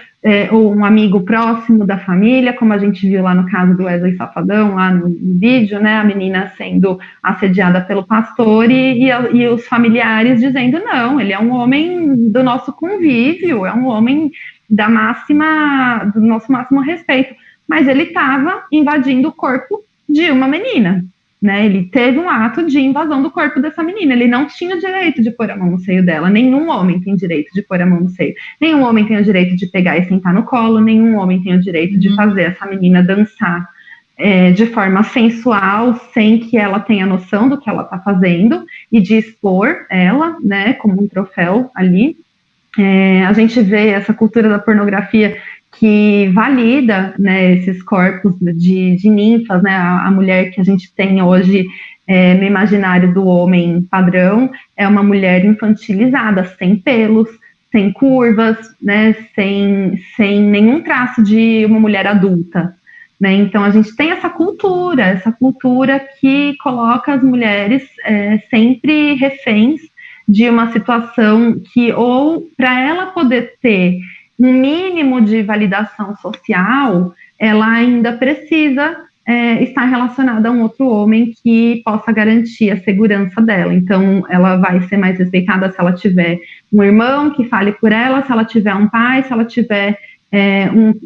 ou um amigo próximo da família, como a gente viu lá no caso do Wesley Safadão, lá no vídeo, né, a menina sendo assediada pelo pastor e os familiares dizendo, não, ele é um homem do nosso convívio, é um homem do nosso máximo respeito, mas ele estava invadindo o corpo de uma menina, né? Ele teve um ato de invasão do corpo dessa menina, ele não tinha direito de pôr a mão no seio dela, nenhum homem tem direito de pôr a mão no seio, nenhum homem tem o direito de pegar e sentar no colo, nenhum homem tem o direito de fazer essa menina dançar de forma sensual, sem que ela tenha noção do que ela está fazendo, e de expor ela, né, como um troféu ali. A gente vê essa cultura da pornografia que valida, né, esses corpos de ninfas, né, a mulher que a gente tem hoje no imaginário do homem padrão é uma mulher infantilizada, sem pelos, sem curvas, né, sem nenhum traço de uma mulher adulta, né? Então a gente tem essa cultura que coloca as mulheres sempre reféns de uma situação que, ou para ela poder ter um mínimo de validação social, ela ainda precisa estar relacionada a um outro homem que possa garantir a segurança dela. Então, ela vai ser mais respeitada se ela tiver um irmão que fale por ela, se ela tiver um pai, se ela tiver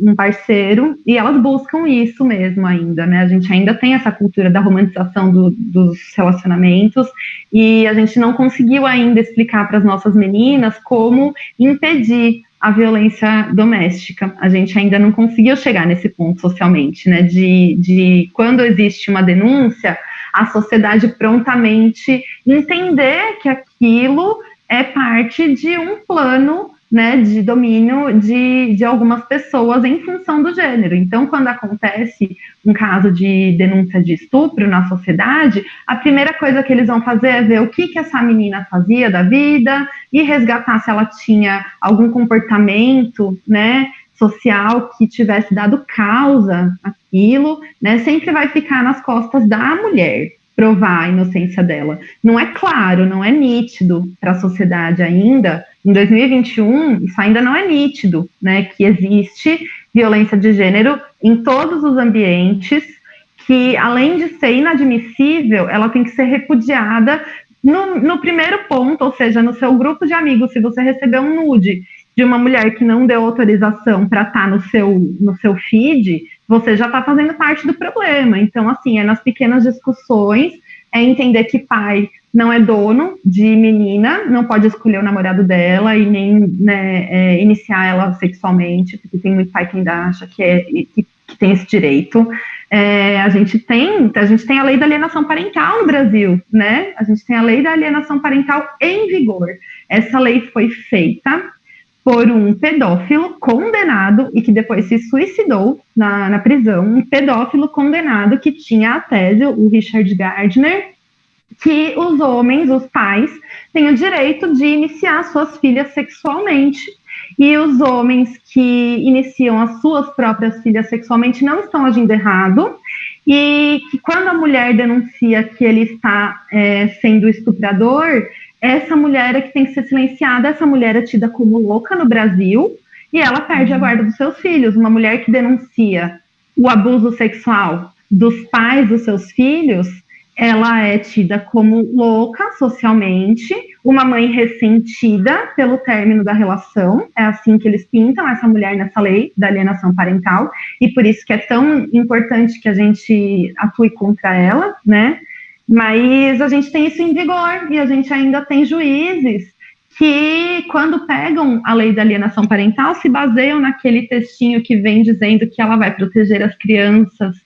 um parceiro, e elas buscam isso mesmo ainda, né? A gente ainda tem essa cultura da romantização dos relacionamentos, e a gente não conseguiu ainda explicar para as nossas meninas como impedir a violência doméstica. A gente ainda não conseguiu chegar nesse ponto socialmente, né, de quando existe uma denúncia, a sociedade prontamente entender que aquilo é parte de um plano, né, de domínio de algumas pessoas em função do gênero. Então, quando acontece um caso de denúncia de estupro na sociedade, a primeira coisa que eles vão fazer é ver o que essa menina fazia da vida e resgatar se ela tinha algum comportamento, né, social que tivesse dado causa àquilo, né, sempre vai ficar nas costas da mulher provar a inocência dela. Não é claro, não é nítido para a sociedade ainda. Em 2021, isso ainda não é nítido, né, que existe violência de gênero em todos os ambientes, que além de ser inadmissível, ela tem que ser repudiada no primeiro ponto, ou seja, no seu grupo de amigos. Se você receber um nude de uma mulher que não deu autorização para estar no seu feed, você já está fazendo parte do problema. Então, assim, é nas pequenas discussões, é entender que pai não é dono de menina, não pode escolher o namorado dela e nem, né, iniciar ela sexualmente, porque tem muito pai que ainda acha que tem esse direito. A gente tem a lei da alienação parental no Brasil, né? A gente tem a lei da alienação parental em vigor. Essa lei foi feita por um pedófilo condenado e que depois se suicidou na prisão, um pedófilo condenado que tinha a tese, o Richard Gardner, que os homens, os pais, têm o direito de iniciar suas filhas sexualmente. E os homens que iniciam as suas próprias filhas sexualmente não estão agindo errado, e que quando a mulher denuncia que ele está sendo estuprador, essa mulher é que tem que ser silenciada, essa mulher é tida como louca no Brasil, e ela perde a guarda dos seus filhos. Uma mulher que denuncia o abuso sexual dos pais dos seus filhos, ela é tida como louca socialmente, uma mãe ressentida pelo término da relação, é assim que eles pintam essa mulher nessa lei da alienação parental, e por isso que é tão importante que a gente atue contra ela, né? Mas a gente tem isso em vigor, e a gente ainda tem juízes que, quando pegam a lei da alienação parental, se baseiam naquele textinho que vem dizendo que ela vai proteger as crianças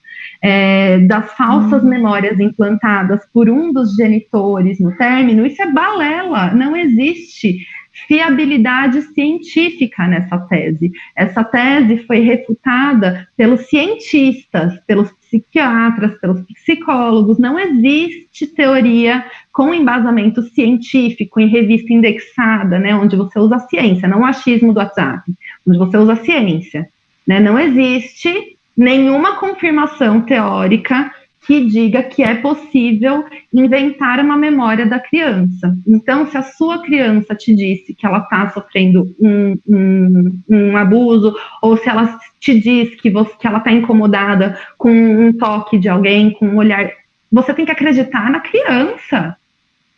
das falsas memórias implantadas por um dos genitores no término. Isso é balela, não existe fiabilidade científica nessa tese. Essa tese foi refutada pelos cientistas, pelos psiquiatras, pelos psicólogos. Não existe teoria com embasamento científico em revista indexada, né, onde você usa a ciência, não o achismo do WhatsApp, onde você usa a ciência, né? Não existe nenhuma confirmação teórica que diga que é possível inventar uma memória da criança. Então, se a sua criança te disse que ela está sofrendo um abuso, ou se ela te diz que ela está incomodada com um toque de alguém, com um olhar, você tem que acreditar na criança.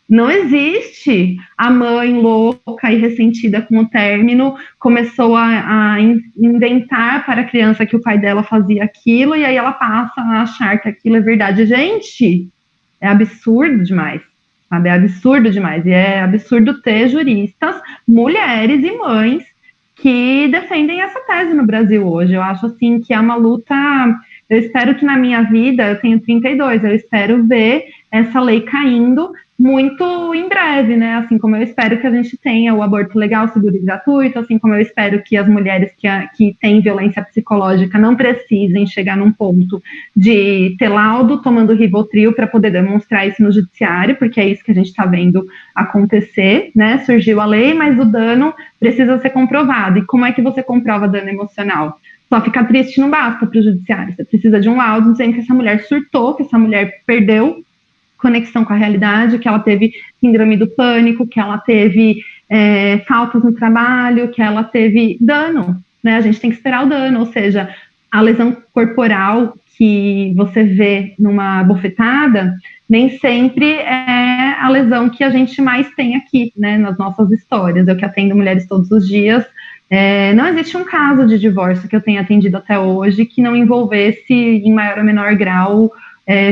Não existe a mãe louca e ressentida com o término, começou a inventar para a criança que o pai dela fazia aquilo, e aí ela passa a achar que aquilo é verdade. Gente, é absurdo demais, sabe? É absurdo demais. E é absurdo ter juristas, mulheres e mães que defendem essa tese no Brasil hoje. Eu acho, assim, que é uma luta... Eu espero que na minha vida, eu tenho 32, eu espero ver essa lei caindo muito em breve, né? Assim como eu espero que a gente tenha o aborto legal, seguro e gratuito, assim como eu espero que as mulheres que têm violência psicológica não precisem chegar num ponto de ter laudo tomando Rivotril para poder demonstrar isso no judiciário, porque é isso que a gente está vendo acontecer, né? Surgiu a lei, mas o dano precisa ser comprovado. E como é que você comprova dano emocional? Só ficar triste não basta para o judiciário. Você precisa de um laudo dizendo que essa mulher surtou, que essa mulher perdeu conexão com a realidade, que ela teve síndrome do pânico, que ela teve faltas no trabalho, que ela teve dano, né? A gente tem que esperar o dano, ou seja, a lesão corporal que você vê numa bofetada nem sempre é a lesão que a gente mais tem aqui, né, nas nossas histórias. Eu que atendo mulheres todos os dias, não existe um caso de divórcio que eu tenha atendido até hoje que não envolvesse, em maior ou menor grau,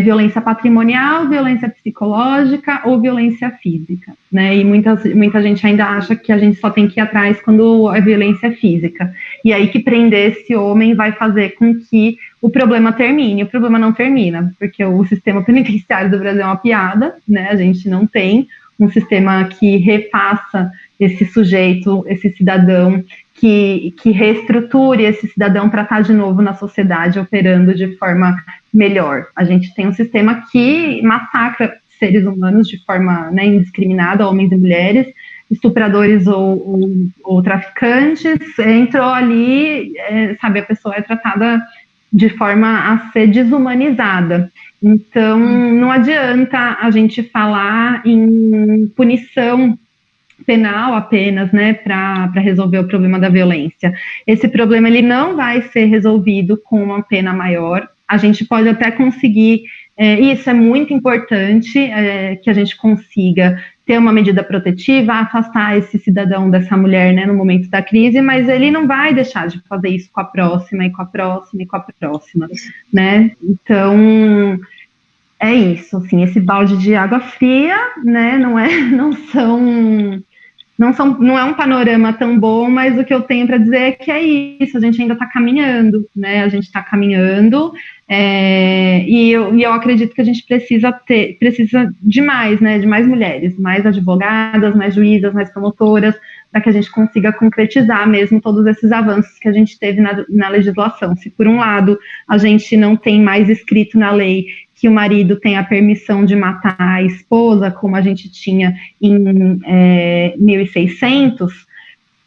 violência patrimonial, violência psicológica ou violência física, né? E muita gente ainda acha que a gente só tem que ir atrás quando é violência física. E aí que prender esse homem vai fazer com que o problema termine. O problema não termina, porque o sistema penitenciário do Brasil é uma piada, né? A gente não tem um sistema que refaça esse sujeito, esse cidadão, que reestruture esse cidadão para estar de novo na sociedade, operando de forma melhor. A gente tem um sistema que massacra seres humanos de forma, né, indiscriminada, homens e mulheres, estupradores ou traficantes, entrou ali, sabe, a pessoa é tratada de forma a ser desumanizada. Então, não adianta a gente falar em punição penal apenas, né, para resolver o problema da violência. Esse problema ele não vai ser resolvido com uma pena maior. A gente pode até conseguir, isso é muito importante, que a gente consiga ter uma medida protetiva, afastar esse cidadão dessa mulher, né, no momento da crise, mas ele não vai deixar de fazer isso com a próxima, e com a próxima, e com a próxima, né? Então, é isso, assim, esse balde de água fria, né, não é um panorama tão bom, mas o que eu tenho para dizer é que é isso, a gente ainda está caminhando, né, a gente está caminhando, e eu acredito que a gente precisa de mais, né, de mais mulheres, mais advogadas, mais juízas, mais promotoras, para que a gente consiga concretizar mesmo todos esses avanços que a gente teve na legislação. Se por um lado a gente não tem mais escrito na lei que o marido tem a permissão de matar a esposa, como a gente tinha em 1600,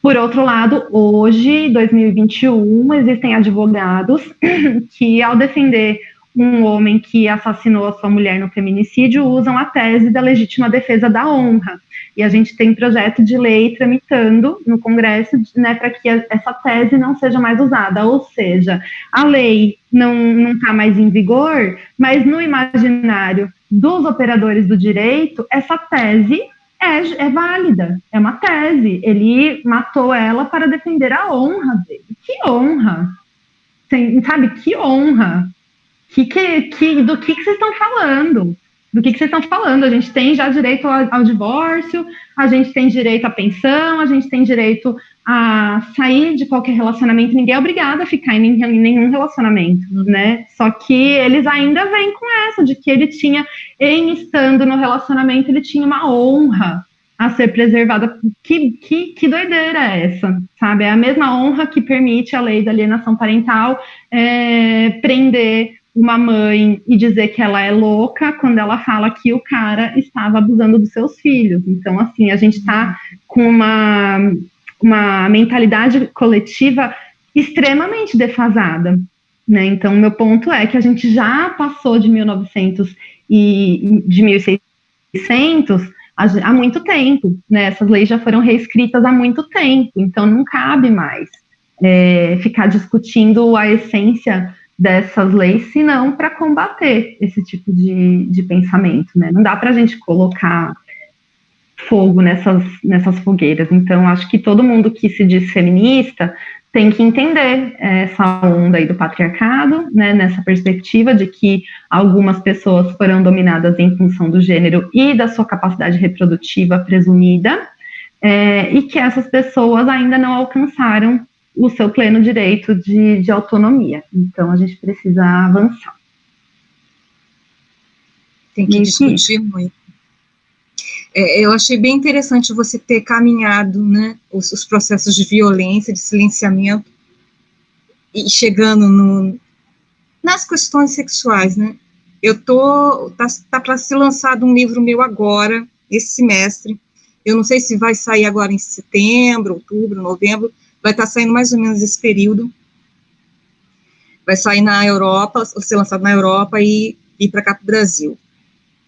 por outro lado, hoje, 2021, existem advogados que, ao defender um homem que assassinou a sua mulher no feminicídio, usam a tese da legítima defesa da honra. E a gente tem projeto de lei tramitando no Congresso, né, para que essa tese não seja mais usada. Ou seja, a lei não está mais em vigor, mas no imaginário dos operadores do direito, essa tese é válida, é uma tese. Ele matou ela para defender a honra dele. Que honra! Sabe, que honra! Do que vocês estão falando? Do que vocês estão falando? A gente tem já direito ao divórcio, a gente tem direito à pensão, a gente tem direito a sair de qualquer relacionamento. Ninguém é obrigado a ficar em nenhum relacionamento, né? Só que eles ainda vêm com essa de que ele tinha, estando no relacionamento, ele tinha uma honra a ser preservada. Que doideira é essa, sabe? É a mesma honra que permite a lei da alienação parental prender uma mãe e dizer que ela é louca quando ela fala que o cara estava abusando dos seus filhos. Então, assim, a gente está com uma mentalidade coletiva extremamente defasada, né? Então, meu ponto é que a gente já passou de 1900 e de 1600 há muito tempo, né? Essas leis já foram reescritas há muito tempo, então não cabe mais ficar discutindo a essência dessas leis, senão para combater esse tipo de pensamento, né? Não dá para a gente colocar fogo nessas fogueiras. Então, acho que todo mundo que se diz feminista tem que entender essa onda aí do patriarcado, né, nessa perspectiva de que algumas pessoas foram dominadas em função do gênero e da sua capacidade reprodutiva presumida, e que essas pessoas ainda não alcançaram o seu pleno direito de autonomia. Então, a gente precisa avançar. Tem que discutir muito. Eu achei bem interessante você ter caminhado, né, os processos de violência, de silenciamento, e chegando nas questões sexuais, né. Tá para ser lançado um livro meu agora, esse semestre. Eu não sei se vai sair agora em setembro, outubro, novembro, vai estar saindo mais ou menos esse período. Vai sair na Europa, ser lançado na Europa e ir para cá para o Brasil.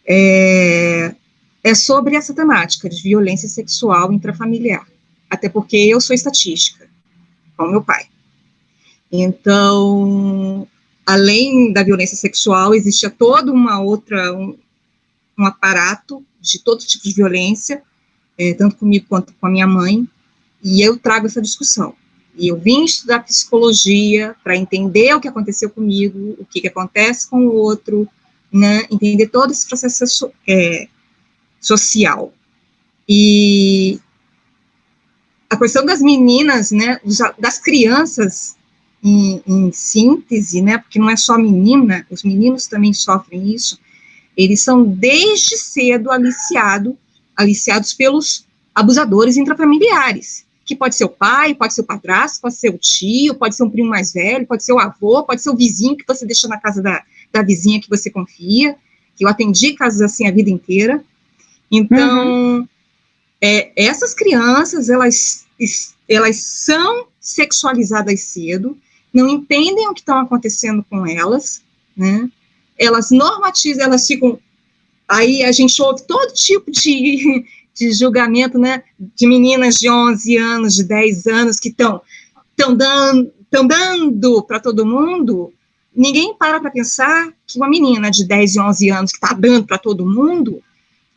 É sobre essa temática de violência sexual intrafamiliar, até porque eu sou estatística, com meu pai. Então, além da violência sexual, existe todo um aparato de todo tipo de violência, tanto comigo quanto com a minha mãe, e eu trago essa discussão. E eu vim estudar psicologia para entender o que aconteceu comigo, o que acontece com o outro, né, entender todo esse processo social. E a questão das meninas, né, das crianças, em síntese, né, porque não é só menina, os meninos também sofrem isso, eles são desde cedo aliciados pelos abusadores intrafamiliares, que pode ser o pai, pode ser o padrasto, pode ser o tio, pode ser um primo mais velho, pode ser o avô, pode ser o vizinho que você deixa na casa da vizinha que você confia, que eu atendi casos assim a vida inteira. Então, essas crianças, elas são sexualizadas cedo, não entendem o que está acontecendo com elas, né? Elas normatizam, elas ficam... Aí a gente ouve todo tipo de julgamento, né? De meninas de 11 anos, de 10 anos, que estão dando para todo mundo. Ninguém para pensar que uma menina de 10 e 11 anos que está dando para todo mundo,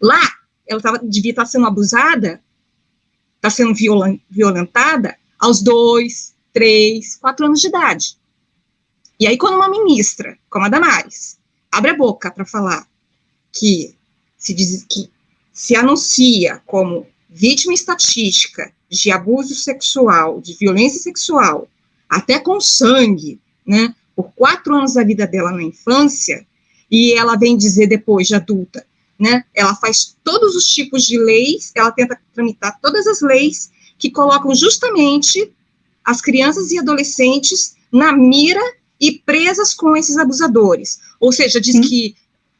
lá, ela devia estar sendo abusada, está sendo violentada aos 2, 3, 4 anos de idade. E aí, quando uma ministra, como a Damares, abre a boca para falar que se anuncia como vítima estatística de abuso sexual, de violência sexual, até com sangue, né, por 4 anos da vida dela na infância, e ela vem dizer depois de adulta, né, ela faz todos os tipos de leis, ela tenta tramitar todas as leis que colocam justamente as crianças e adolescentes na mira e presas com esses abusadores. Ou seja, diz que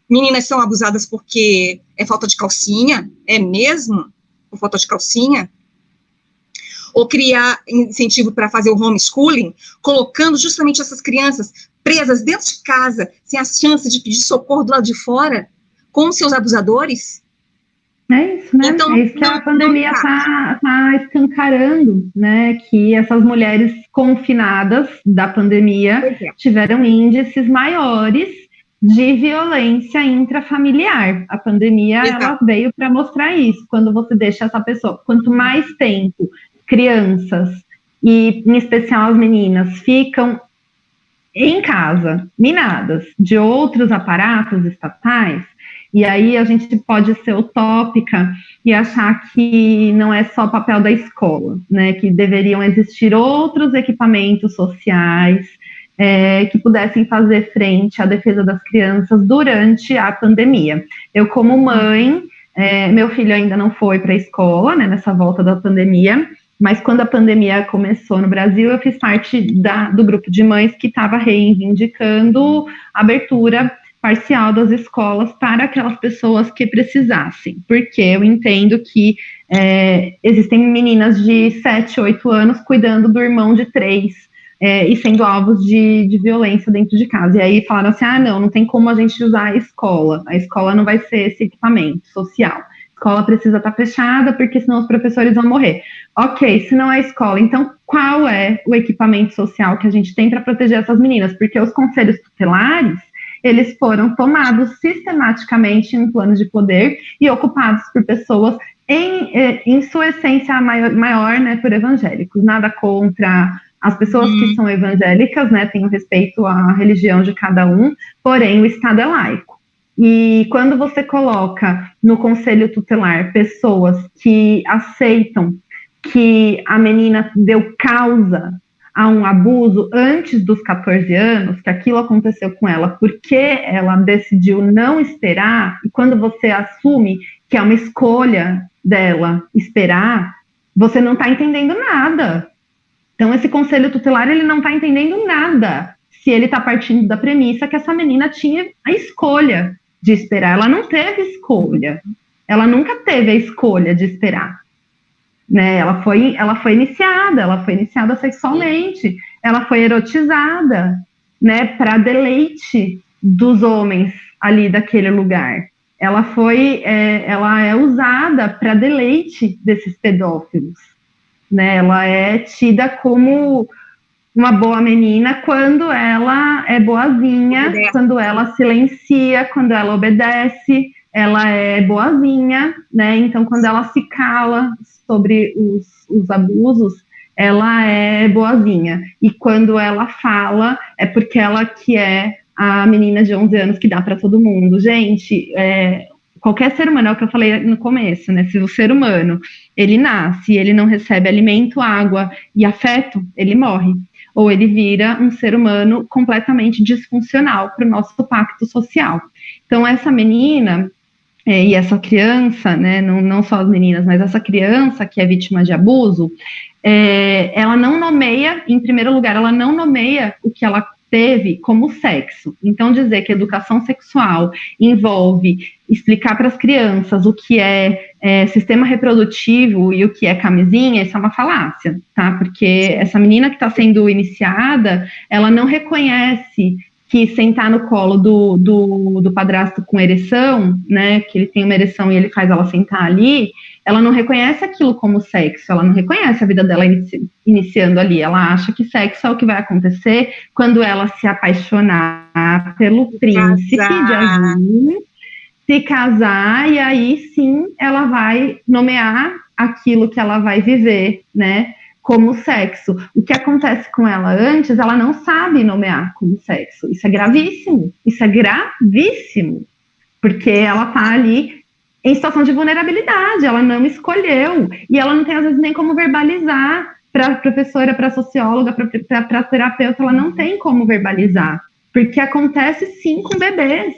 meninas são abusadas porque é falta de calcinha, é mesmo por falta de calcinha? Ou criar incentivo para fazer o homeschooling, colocando justamente essas crianças presas dentro de casa, sem a chance de pedir socorro do lado de fora, com seus abusadores? É isso, né? Então, é isso que a pandemia está escancarando, né? Que essas mulheres confinadas da pandemia tiveram índices maiores de violência intrafamiliar. A pandemia, ela veio para mostrar isso. Quando você deixa essa pessoa, quanto mais tempo crianças, e em especial as meninas, ficam em casa, minadas de outros aparatos estatais, e aí a gente pode ser utópica e achar que não é só papel da escola, né, que deveriam existir outros equipamentos sociais que pudessem fazer frente à defesa das crianças durante a pandemia. Eu, como mãe, meu filho ainda não foi para a escola, né, nessa volta da pandemia, mas quando a pandemia começou no Brasil, eu fiz parte do grupo de mães que estava reivindicando a abertura parcial das escolas para aquelas pessoas que precisassem, porque eu entendo que existem meninas de 7, 8 anos cuidando do irmão de 3 e sendo alvos de violência dentro de casa. E aí falaram assim, não tem como a gente usar a escola não vai ser esse equipamento social. A escola precisa estar fechada, porque senão os professores vão morrer. Ok, se não é a escola, então qual é o equipamento social que a gente tem para proteger essas meninas? Porque os conselhos tutelares, eles foram tomados sistematicamente em planos de poder e ocupados por pessoas em sua essência maior, né, por evangélicos. Nada contra as pessoas que são evangélicas, né, tenho respeito à religião de cada um, porém o Estado é laico. E quando você coloca no conselho tutelar pessoas que aceitam que a menina deu causa a um abuso antes dos 14 anos, que aquilo aconteceu com ela porque ela decidiu não esperar, e quando você assume que é uma escolha dela esperar, você não está entendendo nada. Então, esse conselho tutelar, ele não está entendendo nada se ele está partindo da premissa que essa menina tinha a escolha de esperar. Ela não teve escolha. Ela nunca teve a escolha de esperar. Né? Ela foi iniciada sexualmente, ela foi erotizada, né, para deleite dos homens ali daquele lugar. Ela é usada para deleite desses pedófilos, né? Ela é tida como uma boa menina quando ela é boazinha, quando ela silencia, quando ela obedece, ela é boazinha, né? Então, quando ela se cala sobre os abusos, ela é boazinha. E quando ela fala, é porque ela quer a menina de 11 anos que dá para todo mundo. Gente, qualquer ser humano, é o que eu falei no começo, né? Se o ser humano, ele nasce, ele não recebe alimento, água e afeto, ele morre. Ou ele vira um ser humano completamente disfuncional para o nosso pacto social. Então, essa menina e essa criança, né, não só as meninas, mas essa criança que é vítima de abuso, ela não nomeia, em primeiro lugar, ela não nomeia o que ela teve como sexo. Então, dizer que educação sexual envolve explicar para as crianças o que é sistema reprodutivo e o que é camisinha, isso é uma falácia, tá? Porque essa menina que está sendo iniciada, ela não reconhece que sentar no colo do padrasto com ereção, né, que ele tem uma ereção e ele faz ela sentar ali, ela não reconhece aquilo como sexo, ela não reconhece a vida dela iniciando ali, ela acha que sexo é o que vai acontecer quando ela se apaixonar pelo príncipe de azul, se casar, e aí sim ela vai nomear aquilo que ela vai viver, né, como sexo. O que acontece com ela antes, ela não sabe nomear como sexo. Isso é gravíssimo. Isso é gravíssimo. Porque ela está ali em situação de vulnerabilidade, ela não escolheu. E ela não tem, às vezes, nem como verbalizar para a professora, para a socióloga, para a terapeuta, ela não tem como verbalizar. Porque acontece sim com bebês.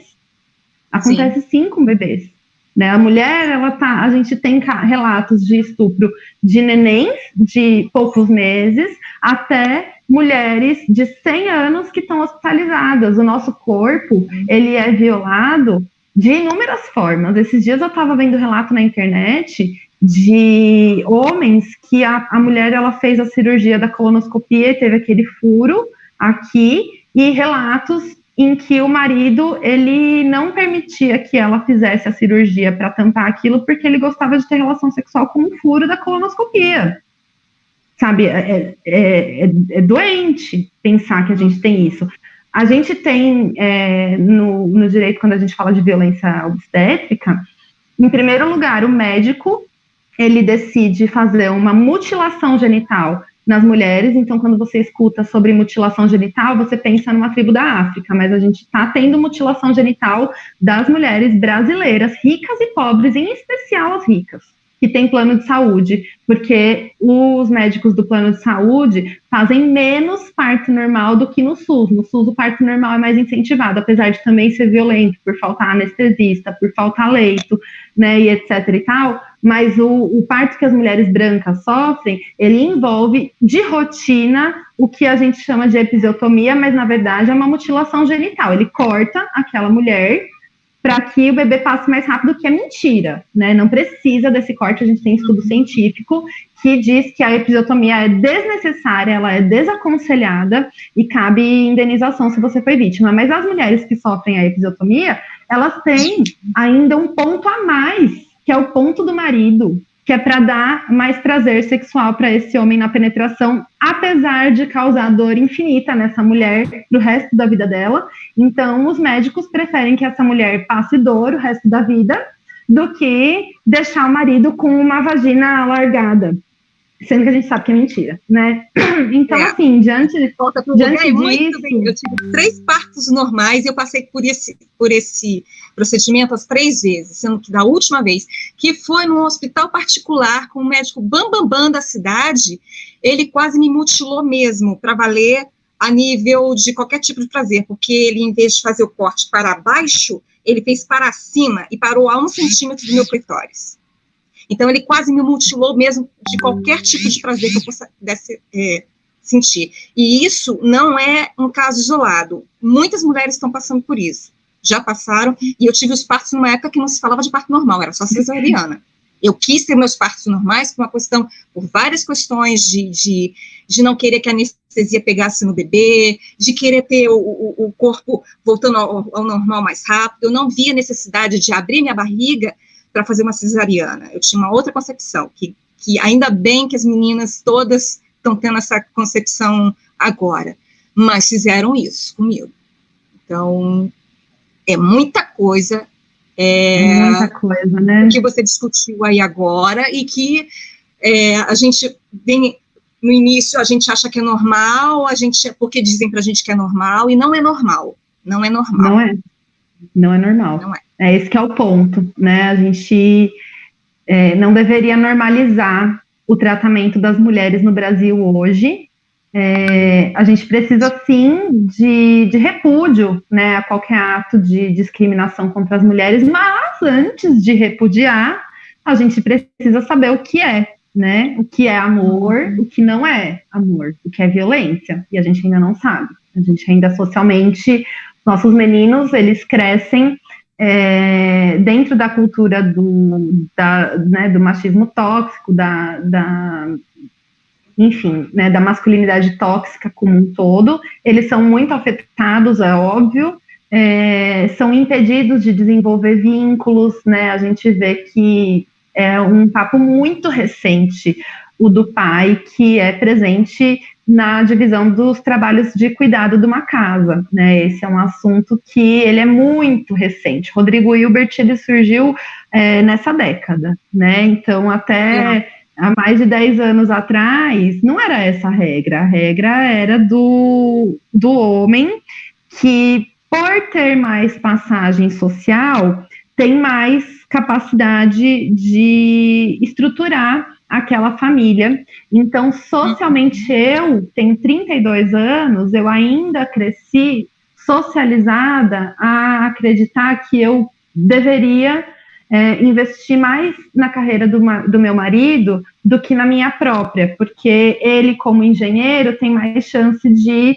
Acontece sim com bebês. Né? A mulher, a gente tem relatos de estupro de nenéns de poucos meses até mulheres de 100 anos que estão hospitalizadas. O nosso corpo, ele é violado de inúmeras formas. Esses dias eu estava vendo relato na internet de homens que a mulher ela fez a cirurgia da colonoscopia e teve aquele furo aqui, e relatos em que o marido, ele não permitia que ela fizesse a cirurgia para tampar aquilo, porque ele gostava de ter relação sexual com o furo da colonoscopia. Sabe, é doente pensar que a gente tem isso. A gente tem, no direito, quando a gente fala de violência obstétrica, em primeiro lugar, o médico, ele decide fazer uma mutilação genital nas mulheres. Então, quando você escuta sobre mutilação genital, você pensa numa tribo da África, mas a gente está tendo mutilação genital das mulheres brasileiras, ricas e pobres, em especial as ricas, que têm plano de saúde, porque os médicos do plano de saúde fazem menos parto normal do que no SUS. No SUS, o parto normal é mais incentivado, apesar de também ser violento, por faltar anestesista, por faltar leito, né, e etc e tal. Mas o parto que as mulheres brancas sofrem, ele envolve de rotina o que a gente chama de episiotomia, mas na verdade é uma mutilação genital. Ele corta aquela mulher para que o bebê passe mais rápido, que é mentira, né? Não precisa desse corte, a gente tem estudo científico que diz que a episiotomia é desnecessária, ela é desaconselhada e cabe indenização se você foi vítima. Mas as mulheres que sofrem a episiotomia, elas têm ainda um ponto a mais, que é o ponto do marido, que é para dar mais prazer sexual para esse homem na penetração, apesar de causar dor infinita nessa mulher pro resto da vida dela. Então, os médicos preferem que essa mulher passe dor o resto da vida do que deixar o marido com uma vagina alargada, sendo que a gente sabe que é mentira, né? Então, assim, diante disso... Eu tive 3 partos normais e eu passei por esse procedimento as 3 vezes, sendo que da última vez, que foi num hospital particular, com o médico bambambam da cidade, ele quase me mutilou mesmo, para valer, a nível de qualquer tipo de prazer, porque ele, em vez de fazer o corte para baixo, ele fez para cima e parou a 1 centímetro do meu clitóris. Então, ele quase me mutilou mesmo de qualquer tipo de prazer que eu pudesse sentir. E isso não é um caso isolado. Muitas mulheres estão passando por isso. Já passaram, e eu tive os partos numa época que não se falava de parto normal, era só cesariana. Eu quis ter meus partos normais por várias questões de não querer que a anestesia pegasse no bebê, de querer ter o corpo voltando ao normal mais rápido. Eu não via necessidade de abrir minha barriga para fazer uma cesariana. Eu tinha uma outra concepção, que ainda bem que as meninas todas estão tendo essa concepção agora, mas fizeram isso comigo. Então, é muita coisa, muita coisa, né? Que você discutiu aí agora, e que a gente vem, no início a gente acha que é normal, porque dizem pra gente que é normal, e não é normal. Não é normal. Não é normal. Não é. Esse que é o ponto, né? A gente não deveria normalizar o tratamento das mulheres no Brasil hoje. A gente precisa, sim, de repúdio, né, a qualquer ato de discriminação contra as mulheres, mas antes de repudiar, a gente precisa saber o que é, né? O que é amor, o que não é amor, o que é violência, e a gente ainda não sabe. A gente ainda socialmente, nossos meninos, eles crescem dentro da cultura do machismo tóxico, enfim, né, da masculinidade tóxica como um todo. Eles são muito afetados, é óbvio, são impedidos de desenvolver vínculos, né? A gente vê que é um papo muito recente o do pai, que é presente na divisão dos trabalhos de cuidado de uma casa, né? Esse é um assunto que ele é muito recente. Rodrigo Hilbert, ele surgiu nessa década, né? Então, até há mais de 10 anos atrás, não era essa a regra era do homem que, por ter mais passagem social, tem mais capacidade de estruturar aquela família. Então, socialmente, eu tenho 32 anos, eu ainda cresci socializada a acreditar que eu deveria investir mais na carreira do meu marido do que na minha própria, porque ele, como engenheiro, tem mais chance de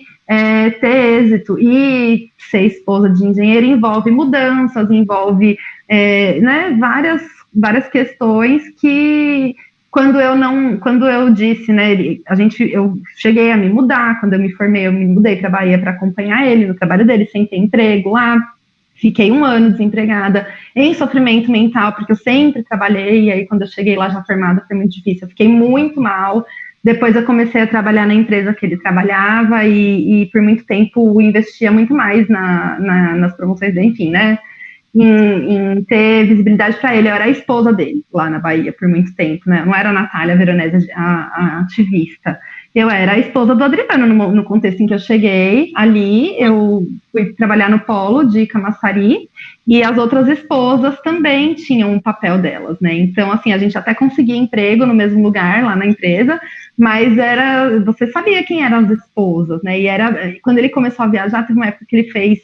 ter êxito. E ser esposa de engenheiro envolve mudanças, envolve né, várias questões que quando eu disse, né, eu cheguei a me mudar, quando eu me formei, eu me mudei para a Bahia para acompanhar ele no trabalho dele, sem ter emprego lá. Fiquei 1 ano desempregada, em sofrimento mental, porque eu sempre trabalhei, e aí quando eu cheguei lá já formada foi muito difícil, eu fiquei muito mal. Depois eu comecei a trabalhar na empresa que ele trabalhava e por muito tempo investia muito mais nas promoções dele, enfim, né, em ter visibilidade para ele. Eu era a esposa dele lá na Bahia por muito tempo, né, não era a Natália Veronese, a ativista. Eu era a esposa do Adriano no contexto em que eu cheguei. Ali eu fui trabalhar no polo de Camaçari e as outras esposas também tinham um papel delas, né? Então, assim, a gente até conseguia emprego no mesmo lugar lá na empresa, mas você sabia quem eram as esposas, né? E quando ele começou a viajar, teve uma época que ele fez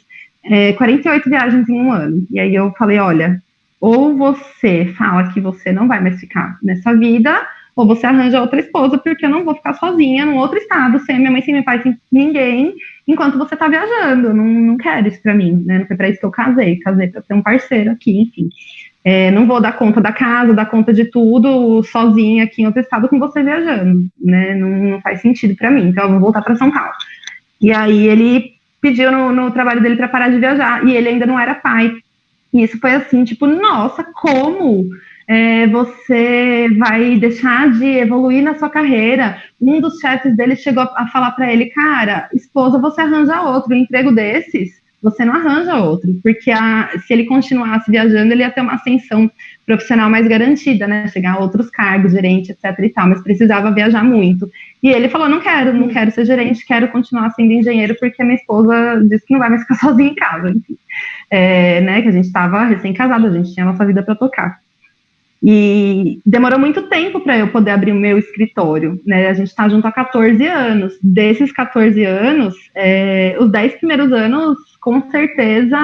48 viagens em 1 ano. E aí eu falei, olha, ou você fala que você não vai mais ficar nessa vida, ou você arranja outra esposa, porque eu não vou ficar sozinha num outro estado, sem minha mãe, sem meu pai, sem ninguém, enquanto você tá viajando. Eu não quero isso pra mim, né? Não foi pra isso que eu casei pra ter um parceiro aqui, enfim. Não vou dar conta da casa, dar conta de tudo, sozinha aqui em outro estado com você viajando, né? Não faz sentido pra mim, então eu vou voltar pra São Paulo. E aí ele pediu no trabalho dele pra parar de viajar, e ele ainda não era pai. E isso foi assim, tipo, nossa, como você vai deixar de evoluir na sua carreira? Um dos chefes dele chegou a falar para ele, cara, esposa, você arranja outro, um emprego desses, você não arranja outro, porque se ele continuasse viajando, ele ia ter uma ascensão profissional mais garantida, né, chegar a outros cargos, gerente, etc e tal, mas precisava viajar muito. E ele falou, não quero ser gerente, quero continuar sendo engenheiro, porque a minha esposa disse que não vai mais ficar sozinha em casa, enfim. Né, que a gente estava recém-casada, a gente tinha a nossa vida para tocar. E demorou muito tempo para eu poder abrir o meu escritório, né? A gente está junto há 14 anos. Desses 14 anos, os 10 primeiros anos, com certeza,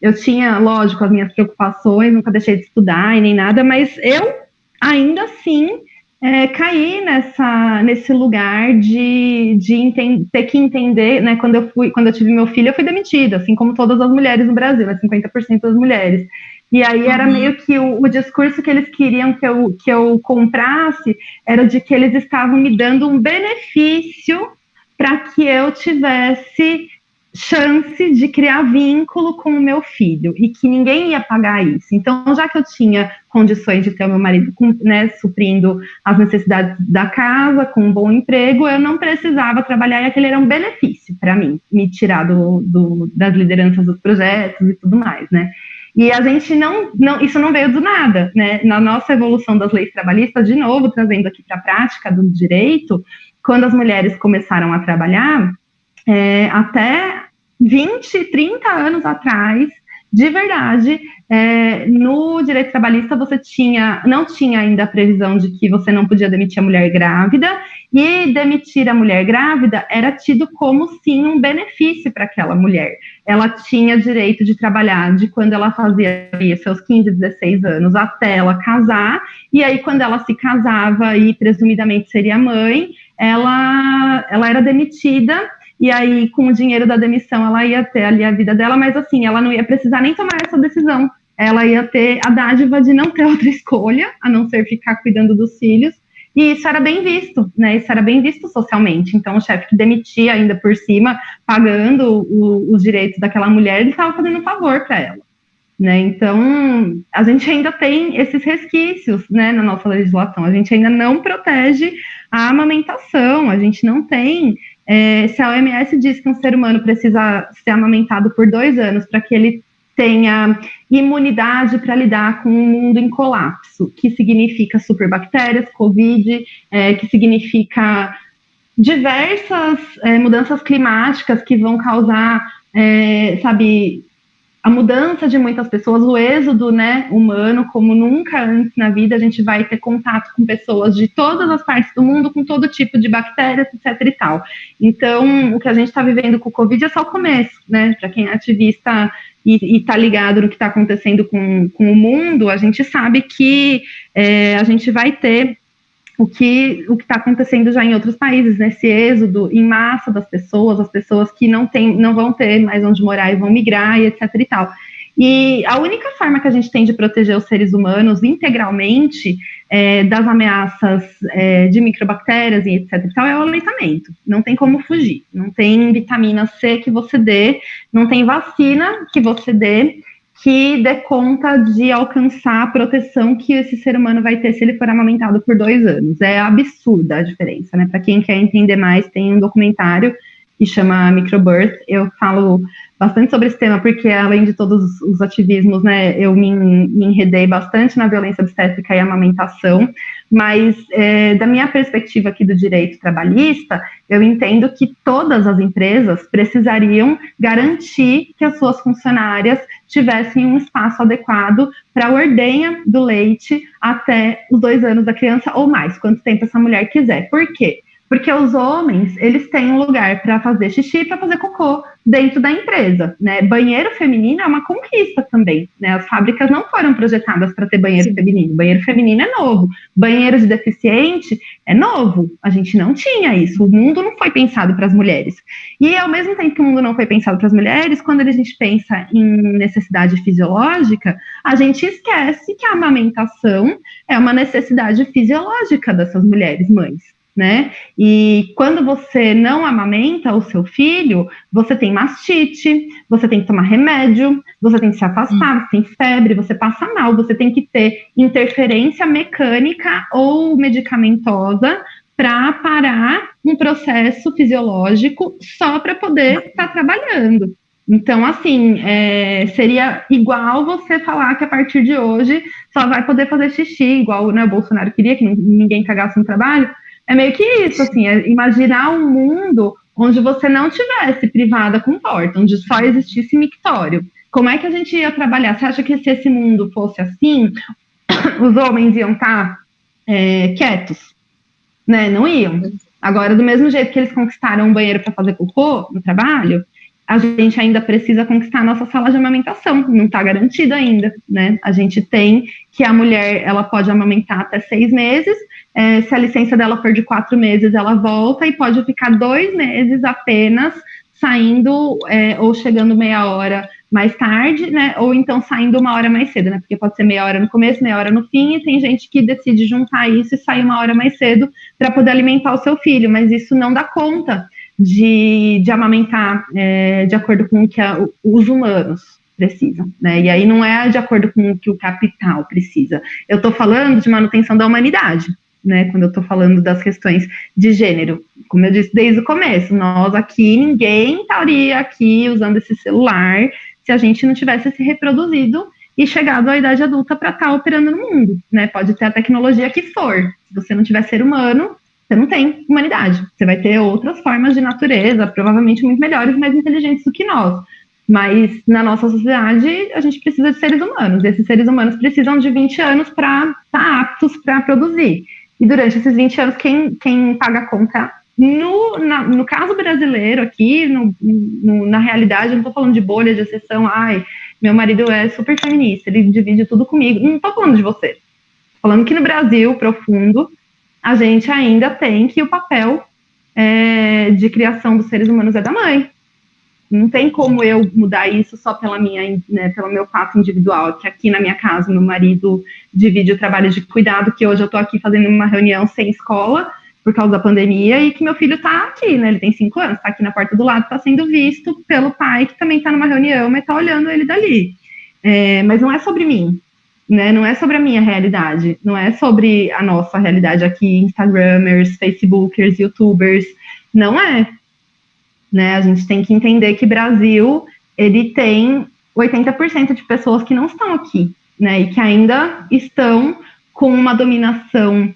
eu tinha, lógico, as minhas preocupações, nunca deixei de estudar e nem nada, mas eu, ainda assim, caí nesse lugar de ter que entender, né? Quando eu tive meu filho, eu fui demitida, assim como todas as mulheres no Brasil, né? 50% das mulheres. E aí era meio que o discurso que eles queriam que eu comprasse era de que eles estavam me dando um benefício para que eu tivesse chance de criar vínculo com o meu filho e que ninguém ia pagar isso. Então, já que eu tinha condições de ter o meu marido, né, suprindo as necessidades da casa, com um bom emprego, eu não precisava trabalhar, e aquele era um benefício para mim, me tirar das lideranças dos projetos e tudo mais, né? E a gente isso não veio do nada, né? Na nossa evolução das leis trabalhistas, de novo, trazendo aqui para a prática do direito, quando as mulheres começaram a trabalhar, até 20, 30 anos atrás, de verdade, no direito trabalhista você não tinha ainda a previsão de que você não podia demitir a mulher grávida, e demitir a mulher grávida era tido como, sim, um benefício para aquela mulher. Ela tinha direito de trabalhar de quando ela fazia seus 15, 16 anos até ela casar, e aí quando ela se casava e presumidamente seria mãe, ela era demitida. E aí, com o dinheiro da demissão, ela ia ter ali a vida dela, mas assim, ela não ia precisar nem tomar essa decisão. Ela ia ter a dádiva de não ter outra escolha, a não ser ficar cuidando dos filhos. E isso era bem visto, né? Isso era bem visto socialmente. Então, o chefe que demitia ainda por cima, pagando os direitos daquela mulher, ele estava fazendo um favor para ela. Né? Então, a gente ainda tem esses resquícios, né, na nossa legislação. A gente ainda não protege a amamentação, a gente não tem... se a OMS diz que um ser humano precisa ser amamentado por 2 anos para que ele tenha imunidade para lidar com um mundo em colapso, que significa superbactérias, Covid, que significa diversas mudanças climáticas que vão causar, a mudança de muitas pessoas, o êxodo, né, humano, como nunca antes na vida. A gente vai ter contato com pessoas de todas as partes do mundo, com todo tipo de bactérias, etc e tal. Então, o que a gente está vivendo com o Covid é só o começo, né? Para quem é ativista e está ligado no que está acontecendo com o mundo, a gente sabe que a gente vai ter o que está acontecendo já em outros países, nesse êxodo em massa das pessoas, as pessoas que não vão ter mais onde morar e vão migrar, e etc e tal. E a única forma que a gente tem de proteger os seres humanos integralmente das ameaças de microbactérias e etc e tal é o aleitamento. Não tem como fugir. Não tem vitamina C que você dê, não tem vacina que você dê que dê conta de alcançar a proteção que esse ser humano vai ter se ele for amamentado por 2 anos. É absurda a diferença, né? Para quem quer entender mais, tem um documentário que chama Microbirth. Eu falo bastante sobre esse tema porque, além de todos os ativismos, né, eu me enredei bastante na violência obstétrica e amamentação, mas da minha perspectiva aqui do direito trabalhista, eu entendo que todas as empresas precisariam garantir que as suas funcionárias tivessem um espaço adequado para a ordenha do leite até os 2 anos da criança ou mais, quanto tempo essa mulher quiser. Por quê? Porque os homens, eles têm um lugar para fazer xixi e para fazer cocô dentro da empresa, né? Banheiro feminino é uma conquista também, né? As fábricas não foram projetadas para ter banheiro feminino. Banheiro feminino é novo. Banheiro de deficiente é novo. A gente não tinha isso. O mundo não foi pensado para as mulheres. E, ao mesmo tempo que o mundo não foi pensado para as mulheres, quando a gente pensa em necessidade fisiológica, a gente esquece que a amamentação é uma necessidade fisiológica dessas mulheres mães. Né? E quando você não amamenta o seu filho, você tem mastite, você tem que tomar remédio, você tem que se afastar, você tem febre, você passa mal, você tem que ter interferência mecânica ou medicamentosa para parar um processo fisiológico só para poder estar trabalhando. Então, assim, seria igual você falar que a partir de hoje só vai poder fazer xixi, igual, né, o Bolsonaro queria, que ninguém cagasse no trabalho. É meio que isso, assim, imaginar um mundo onde você não tivesse privada com porta, onde só existisse mictório. Como é que a gente ia trabalhar? Você acha que se esse mundo fosse assim, os homens iam estar quietos? Né? Não iam. Agora, do mesmo jeito que eles conquistaram um banheiro para fazer cocô no trabalho, a gente ainda precisa conquistar a nossa sala de amamentação, não está garantido ainda, né? A gente tem que a mulher, ela pode amamentar até 6 meses, se a licença dela for de 4 meses, ela volta e pode ficar 2 meses apenas saindo ou chegando meia hora mais tarde, né? Ou então saindo 1 hora mais cedo, né? Porque pode ser meia hora no começo, meia hora no fim, e tem gente que decide juntar isso e sair 1 hora mais cedo para poder alimentar o seu filho, mas isso não dá conta de amamentar de acordo com o que os humanos precisam, né? E aí não é de acordo com o que o capital precisa. Eu estou falando de manutenção da humanidade, né? Quando eu estou falando das questões de gênero, como eu disse desde o começo, nós aqui, ninguém estaria aqui usando esse celular se a gente não tivesse se reproduzido e chegado à idade adulta para estar operando no mundo, né? Pode ter a tecnologia que for, se você não tiver ser humano, você não tem humanidade. Você vai ter outras formas de natureza, provavelmente muito melhores, mais inteligentes do que nós. Mas na nossa sociedade, a gente precisa de seres humanos. E esses seres humanos precisam de 20 anos para estar aptos para produzir. E durante esses 20 anos, quem paga a conta, no caso brasileiro aqui, na realidade, eu não estou falando de bolha, de exceção, meu marido é super feminista, ele divide tudo comigo. Não estou falando de você. Estou falando que no Brasil profundo, a gente ainda tem que o papel de criação dos seres humanos é da mãe. Não tem como eu mudar isso só pelo meu fato individual, que aqui na minha casa, meu marido divide o trabalho de cuidado, que hoje eu estou aqui fazendo uma reunião sem escola, por causa da pandemia, e que meu filho está aqui, né, ele tem 5 anos, está aqui na porta do lado, está sendo visto pelo pai, que também está numa reunião, mas está olhando ele dali. Mas não é sobre mim, né, não é sobre a minha realidade, não é sobre a nossa realidade aqui, Instagramers, Facebookers, YouTubers, não é. Né, a gente tem que entender que Brasil, ele tem 80% de pessoas que não estão aqui, né, e que ainda estão com uma dominação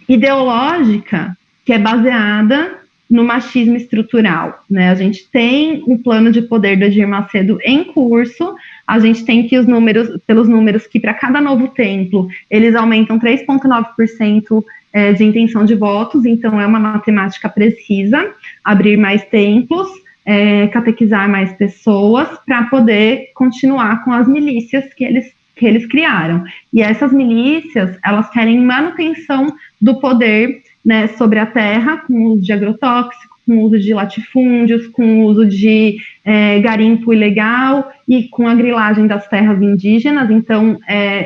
ideológica que é baseada no machismo estrutural, né, a gente tem um plano de poder do Edir Macedo em curso, a gente tem que pelos números que para cada novo templo, eles aumentam 3,9% de intenção de votos, então é uma matemática precisa, abrir mais templos, catequizar mais pessoas, para poder continuar com as milícias que eles criaram. E essas milícias, elas querem manutenção do poder, né, sobre a terra, com o uso de agrotóxico, com o uso de latifúndios, com o uso de garimpo ilegal e com a grilagem das terras indígenas. Então,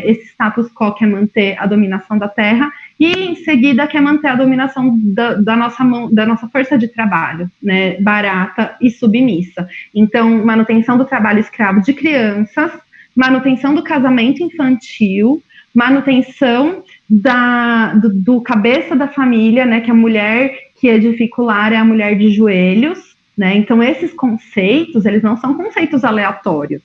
esse status quo quer manter a dominação da terra e, em seguida, quer manter a dominação da nossa força de trabalho, né, barata e submissa. Então, manutenção do trabalho escravo de crianças, manutenção do casamento infantil, manutenção do cabeça da família, né, que a mulher que edifica o lar é a mulher de joelhos, né, então esses conceitos, eles não são conceitos aleatórios,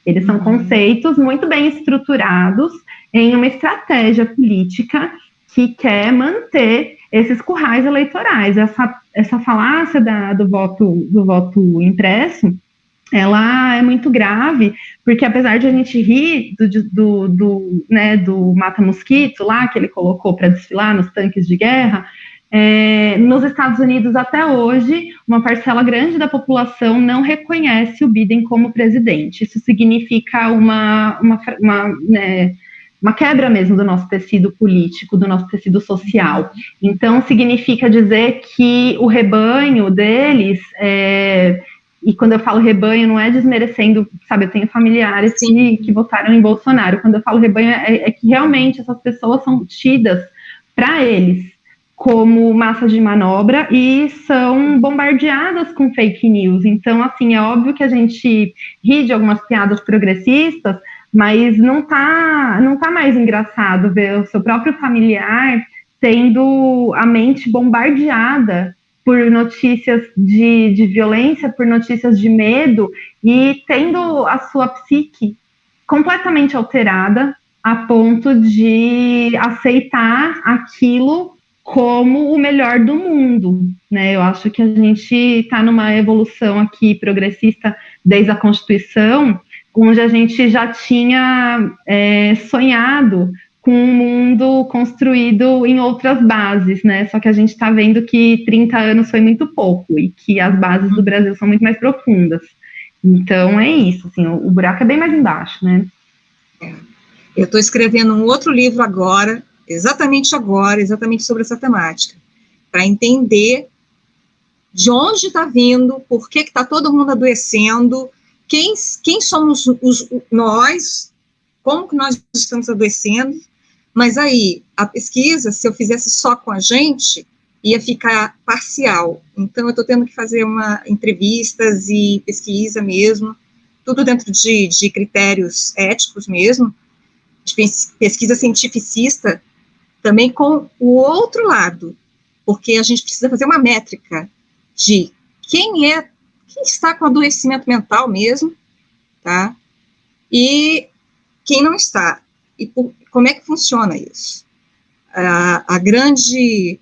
eles são conceitos muito bem estruturados em uma estratégia política que quer manter esses currais eleitorais. Essa falácia do voto impresso, ela é muito grave, porque apesar de a gente rir do mata-mosquito lá, que ele colocou para desfilar nos tanques de guerra, nos Estados Unidos até hoje, uma parcela grande da população não reconhece o Biden como presidente. Isso significa uma quebra mesmo do nosso tecido político, do nosso tecido social. Então, significa dizer que o rebanho deles... E quando eu falo rebanho, não é desmerecendo, sabe, eu tenho familiares que votaram em Bolsonaro. Quando eu falo rebanho, é que realmente essas pessoas são tidas, para eles, como massa de manobra e são bombardeadas com fake news. Então, assim, é óbvio que a gente ri de algumas piadas progressistas, mas não tá mais engraçado ver o seu próprio familiar tendo a mente bombardeada por notícias de violência, por notícias de medo, e tendo a sua psique completamente alterada a ponto de aceitar aquilo como o melhor do mundo, né? Eu acho que a gente está numa evolução aqui progressista desde a Constituição, onde a gente já tinha sonhado com um mundo construído em outras bases, né? Só que a gente está vendo que 30 anos foi muito pouco e que as bases do Brasil são muito mais profundas. Então, é isso, assim, o buraco é bem mais embaixo, né? Eu estou escrevendo um outro livro agora, exatamente sobre essa temática, para entender de onde está vindo, por que está todo mundo adoecendo, quem somos nós, como que nós estamos adoecendo. Mas aí, a pesquisa, se eu fizesse só com a gente, ia ficar parcial. Então, eu estou tendo que fazer entrevistas e pesquisa mesmo, tudo dentro de critérios éticos mesmo, de pesquisa cientificista, também com o outro lado, porque a gente precisa fazer uma métrica de quem está com adoecimento mental mesmo, tá? E quem não está. E como é que funciona isso? a grande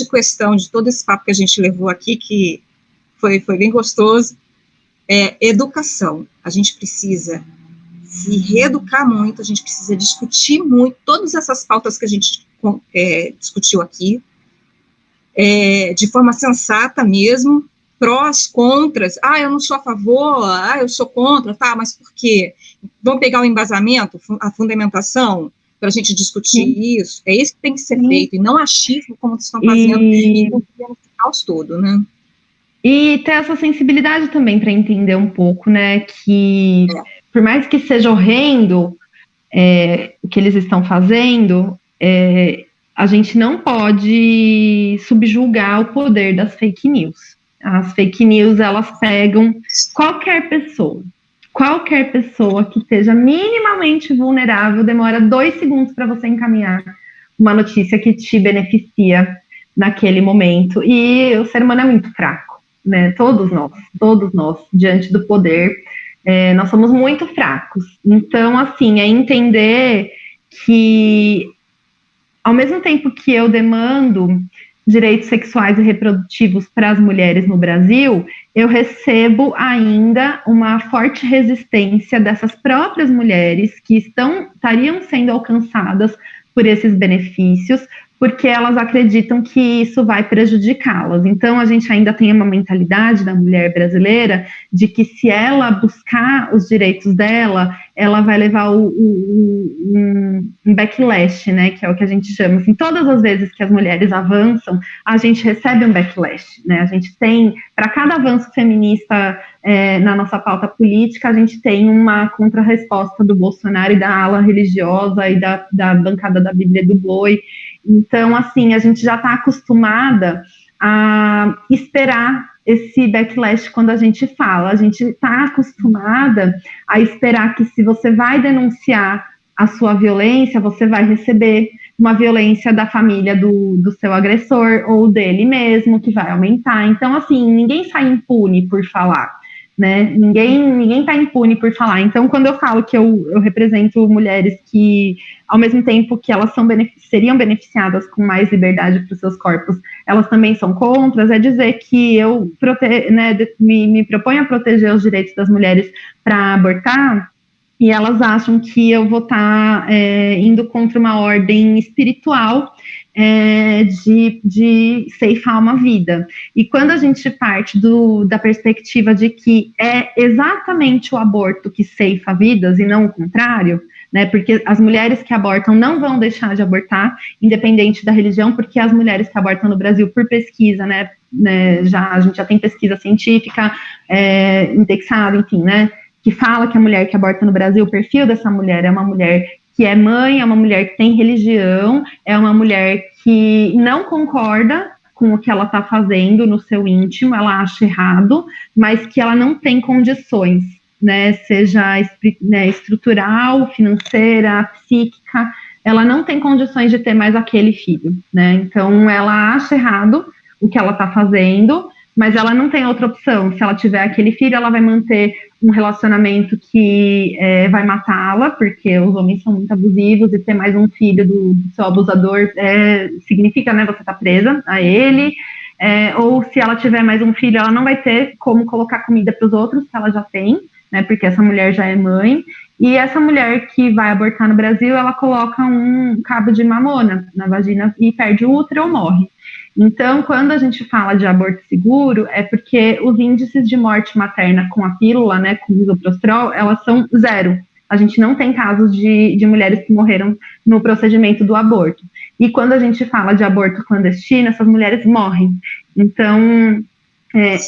questão de todo esse papo que a gente levou aqui, que foi bem gostoso, é educação. A gente precisa se reeducar muito, a gente precisa discutir muito todas essas pautas que a gente discutiu aqui, de forma sensata mesmo, prós, contras, eu não sou a favor, eu sou contra, tá, mas por quê? Vamos pegar o embasamento, a fundamentação, para a gente discutir isso, é isso que tem que ser feito, e não achismo como vocês estão fazendo, e não criando esse caos todo, né? E ter essa sensibilidade também para entender um pouco, né, que por mais que seja horrendo o que eles estão fazendo, a gente não pode subjugar o poder das fake news. As fake news, elas pegam qualquer pessoa que esteja minimamente vulnerável, demora 2 segundos para você encaminhar uma notícia que te beneficia naquele momento. E o ser humano é muito fraco, né? Todos nós, diante do poder, nós somos muito fracos. Então, assim, é entender que, ao mesmo tempo que eu demando direitos sexuais e reprodutivos para as mulheres no Brasil, eu recebo ainda uma forte resistência dessas próprias mulheres que estariam sendo alcançadas por esses benefícios, porque elas acreditam que isso vai prejudicá-las. Então, a gente ainda tem uma mentalidade da mulher brasileira de que se ela buscar os direitos dela, ela vai levar um backlash, né, que é o que a gente chama. Assim, todas as vezes que as mulheres avançam, a gente recebe um backlash, né? A gente tem, para cada avanço feminista na nossa pauta política, a gente tem uma contrarresposta do Bolsonaro e da ala religiosa e da bancada da Bíblia do Boi. Então, assim, a gente já está acostumada a esperar esse backlash quando a gente fala. A gente está acostumada a esperar que, se você vai denunciar a sua violência, você vai receber uma violência da família do seu agressor ou dele mesmo, que vai aumentar. Então, assim, ninguém sai impune por falar, né? Ninguém está impune por falar. Então, quando eu falo que eu represento mulheres que, ao mesmo tempo que elas seriam beneficiadas com mais liberdade para os seus corpos, elas também são contras, é dizer que eu me proponho a proteger os direitos das mulheres para abortar, e elas acham que eu vou estar indo contra uma ordem espiritual de ceifar uma vida. E quando a gente parte da perspectiva de que é exatamente o aborto que ceifa vidas e não o contrário, né, porque as mulheres que abortam não vão deixar de abortar, independente da religião, porque as mulheres que abortam no Brasil, por pesquisa, né, a gente já tem pesquisa científica indexada, enfim, né, que fala que a mulher que aborta no Brasil, o perfil dessa mulher é uma mulher que é mãe, é uma mulher que tem religião, é uma mulher que não concorda com o que ela está fazendo no seu íntimo, ela acha errado, mas que ela não tem condições, né, seja estrutural, financeira, psíquica, ela não tem condições de ter mais aquele filho, né, então ela acha errado o que ela está fazendo, mas ela não tem outra opção. Se ela tiver aquele filho, ela vai manter um relacionamento que vai matá-la, porque os homens são muito abusivos, e ter mais um filho do seu abusador significa, né, você tá presa a ele, ou se ela tiver mais um filho, ela não vai ter como colocar comida para os outros, que ela já tem, né, porque essa mulher já é mãe, e essa mulher que vai abortar no Brasil, ela coloca um cabo de mamona na vagina e perde o útero ou morre. Então, quando a gente fala de aborto seguro, é porque os índices de morte materna com a pílula, né, com o misoprostol, elas são 0. A gente não tem casos de mulheres que morreram no procedimento do aborto. E quando a gente fala de aborto clandestino, essas mulheres morrem. Então,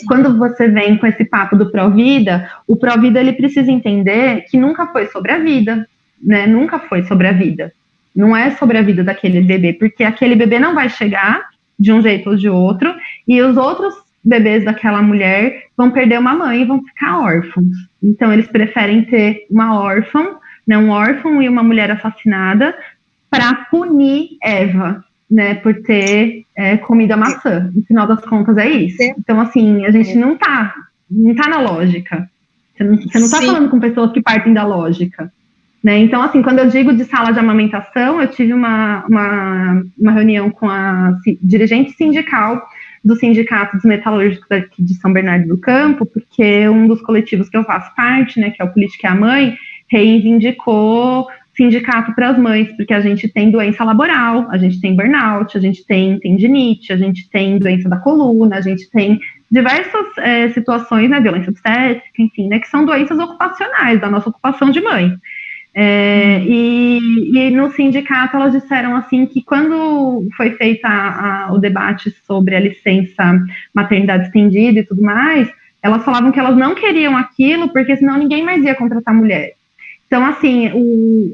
quando você vem com esse papo do pró-vida, o pró-vida, ele precisa entender que nunca foi sobre a vida, né? Nunca foi sobre a vida. Não é sobre a vida daquele bebê, porque aquele bebê não vai chegar de um jeito ou de outro, e os outros bebês daquela mulher vão perder uma mãe e vão ficar órfãos. Então, eles preferem ter uma órfã, né, um órfão e uma mulher assassinada, para punir Eva, né, por ter comido a maçã. No final das contas, é isso. Então, assim, a gente não tá na lógica. Você não tá falando com pessoas que partem da lógica. né? Então, assim, quando eu digo de sala de amamentação, eu tive uma reunião com a dirigente sindical do Sindicato dos Metalúrgicos aqui de São Bernardo do Campo, porque um dos coletivos que eu faço parte, né, que é o Política é a Mãe, reivindicou sindicato para as mães, porque a gente tem doença laboral, a gente tem burnout, a gente tem tendinite, a gente tem doença da coluna, a gente tem diversas situações, né, violência obstétrica, enfim, né, que são doenças ocupacionais da nossa ocupação de mãe. E no sindicato elas disseram assim que quando foi feito o debate sobre a licença maternidade estendida e tudo mais, elas falavam que elas não queriam aquilo porque senão ninguém mais ia contratar mulher. Então, assim,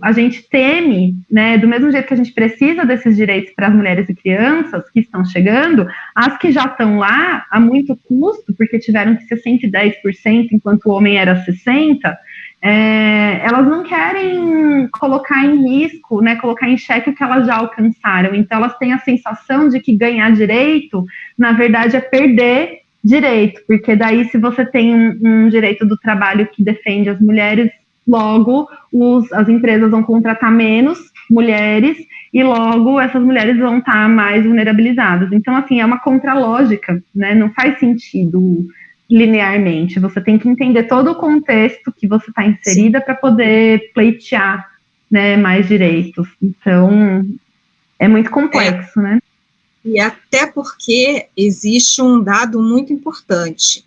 a gente teme, né, do mesmo jeito que a gente precisa desses direitos para as mulheres e crianças que estão chegando, as que já estão lá a muito custo, porque tiveram que ser 110%, enquanto o homem era 60%, elas não querem colocar em risco, né, colocar em xeque o que elas já alcançaram. Então, elas têm a sensação de que ganhar direito, na verdade, é perder direito, porque daí se você tem um direito do trabalho que defende as mulheres, logo as empresas vão contratar menos mulheres e logo essas mulheres vão estar mais vulnerabilizadas. Então, assim, é uma contralógica, né? Não faz sentido linearmente. Você tem que entender todo o contexto que você está inserida para poder pleitear, né, mais direitos. Então, é muito complexo, né? E até porque existe um dado muito importante.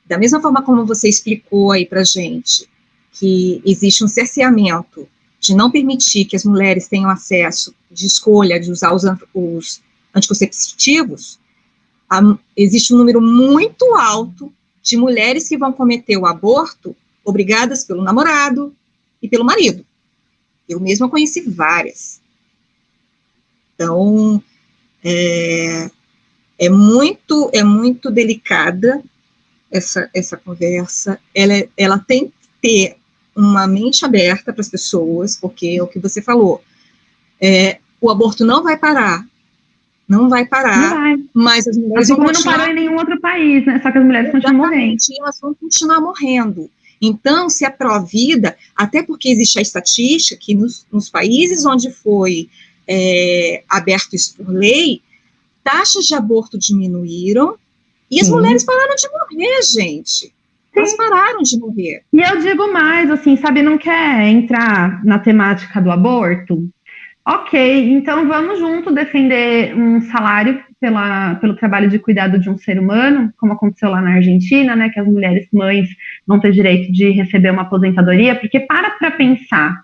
Da mesma forma como você explicou aí para gente, que existe um cerceamento de não permitir que as mulheres tenham acesso de escolha de usar os anticonceptivos, existe um número muito alto de mulheres que vão cometer o aborto obrigadas pelo namorado e pelo marido. Eu mesma conheci várias. Então, é muito delicada essa conversa. Ela tem que ter uma mente aberta para as pessoas, porque é o que você falou, o aborto não vai parar, não vai. Mas as mulheres vão continuar... não parou em nenhum outro país, né? Só que as mulheres continuam morrendo. Elas vão continuar morrendo. Então, se é pró-vida, até porque existe a estatística que nos países onde foi aberto isso por lei, taxas de aborto diminuíram e as mulheres pararam de morrer, gente. Elas pararam de morrer. E eu digo mais, assim, sabe, não quer entrar na temática do aborto? Ok, então vamos junto defender um salário pelo trabalho de cuidado de um ser humano, como aconteceu lá na Argentina, né, que as mulheres mães vão ter direito de receber uma aposentadoria, porque para pensar,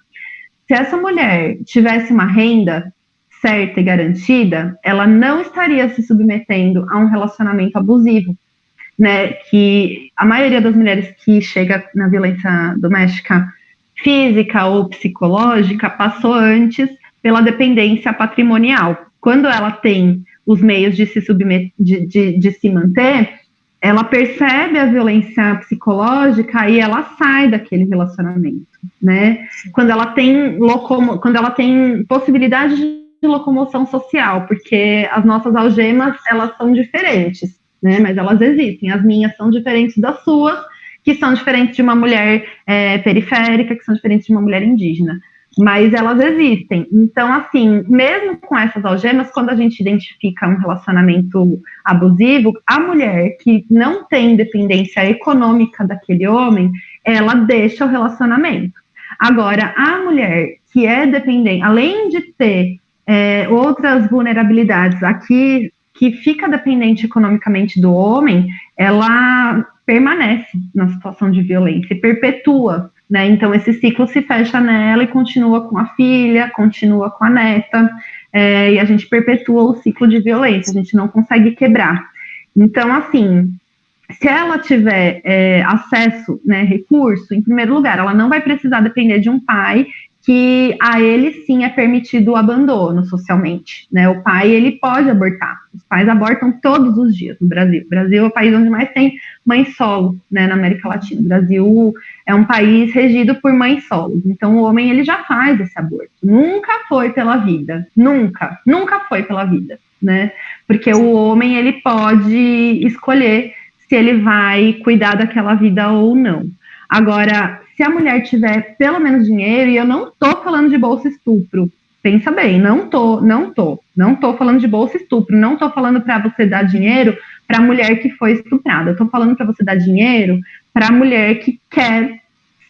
se essa mulher tivesse uma renda certa e garantida, ela não estaria se submetendo a um relacionamento abusivo, né, que a maioria das mulheres que chega na violência doméstica física ou psicológica passou antes pela dependência patrimonial. Quando ela tem os meios de se manter, ela percebe a violência psicológica e ela sai daquele relacionamento, né? Quando ela tem possibilidade de locomoção social, porque as nossas algemas, elas são diferentes, né? Mas elas existem. As minhas são diferentes das suas, que são diferentes de uma mulher periférica, que são diferentes de uma mulher indígena. Mas elas existem. Então, assim, mesmo com essas algemas, quando a gente identifica um relacionamento abusivo, a mulher que não tem dependência econômica daquele homem, ela deixa o relacionamento. Agora, a mulher que é dependente, além de ter outras vulnerabilidades aqui, que fica dependente economicamente do homem, ela permanece na situação de violência e perpetua, né? Então esse ciclo se fecha nela e continua com a filha, continua com a neta, e a gente perpetua o ciclo de violência, a gente não consegue quebrar. Então, assim, se ela tiver acesso, né, recurso, em primeiro lugar, ela não vai precisar depender de um pai que a ele sim é permitido o abandono socialmente, né? O pai, ele pode abortar. Os pais abortam todos os dias no Brasil. O Brasil é o país onde mais tem mãe solo, né, na América Latina. O Brasil é um país regido por mães solos. Então, o homem, ele já faz esse aborto. Nunca foi pela vida. Nunca foi pela vida, né? Porque o homem, ele pode escolher se ele vai cuidar daquela vida ou não. Agora, se a mulher tiver pelo menos dinheiro, e eu não tô falando de bolsa estupro, pensa bem, não tô falando de bolsa estupro, não tô falando para você dar dinheiro para a mulher que foi estuprada, eu tô falando para você dar dinheiro para a mulher que quer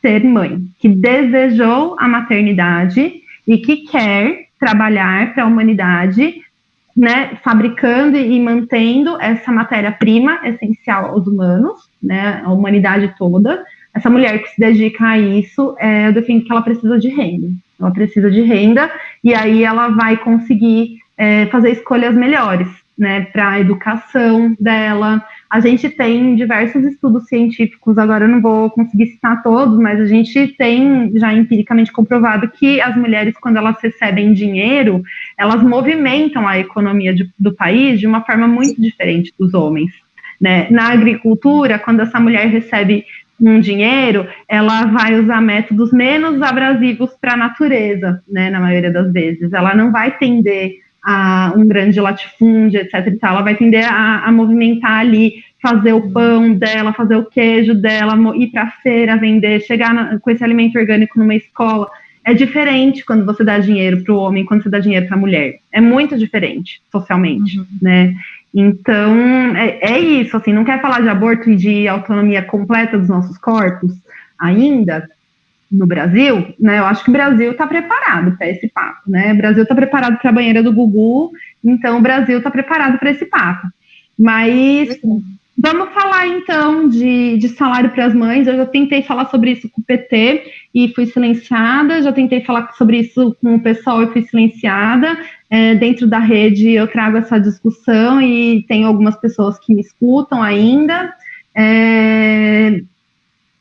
ser mãe, que desejou a maternidade e que quer trabalhar para a humanidade, né, fabricando e mantendo essa matéria-prima essencial aos humanos, né, a humanidade toda. Essa mulher que se dedica a isso, eu defino que ela precisa de renda. Ela precisa de renda e aí ela vai conseguir fazer escolhas melhores, né, para a educação dela. A gente tem diversos estudos científicos, agora eu não vou conseguir citar todos, mas a gente tem já empiricamente comprovado que as mulheres, quando elas recebem dinheiro, elas movimentam a economia do país de uma forma muito diferente dos homens, né? Na agricultura, quando essa mulher recebe um dinheiro, ela vai usar métodos menos abrasivos para a natureza, né, na maioria das vezes. Ela não vai tender a um grande latifúndio, etc. e tal. Ela vai tender a movimentar ali, fazer o pão dela, fazer o queijo dela, ir para a feira, vender, chegar com esse alimento orgânico numa escola. É diferente quando você dá dinheiro para o homem, quando você dá dinheiro para a mulher. É muito diferente socialmente, né? Então, é isso, assim, não quer falar de aborto e de autonomia completa dos nossos corpos ainda no Brasil, né? Eu acho que o Brasil está preparado para esse papo, né? O Brasil está preparado para a banheira do Gugu, então o Brasil está preparado para esse papo. Mas vamos falar, então, de salário para as mães. Eu já tentei falar sobre isso com o PT e fui silenciada, já tentei falar sobre isso com o pessoal e fui silenciada. Dentro da rede eu trago essa discussão e tem algumas pessoas que me escutam ainda.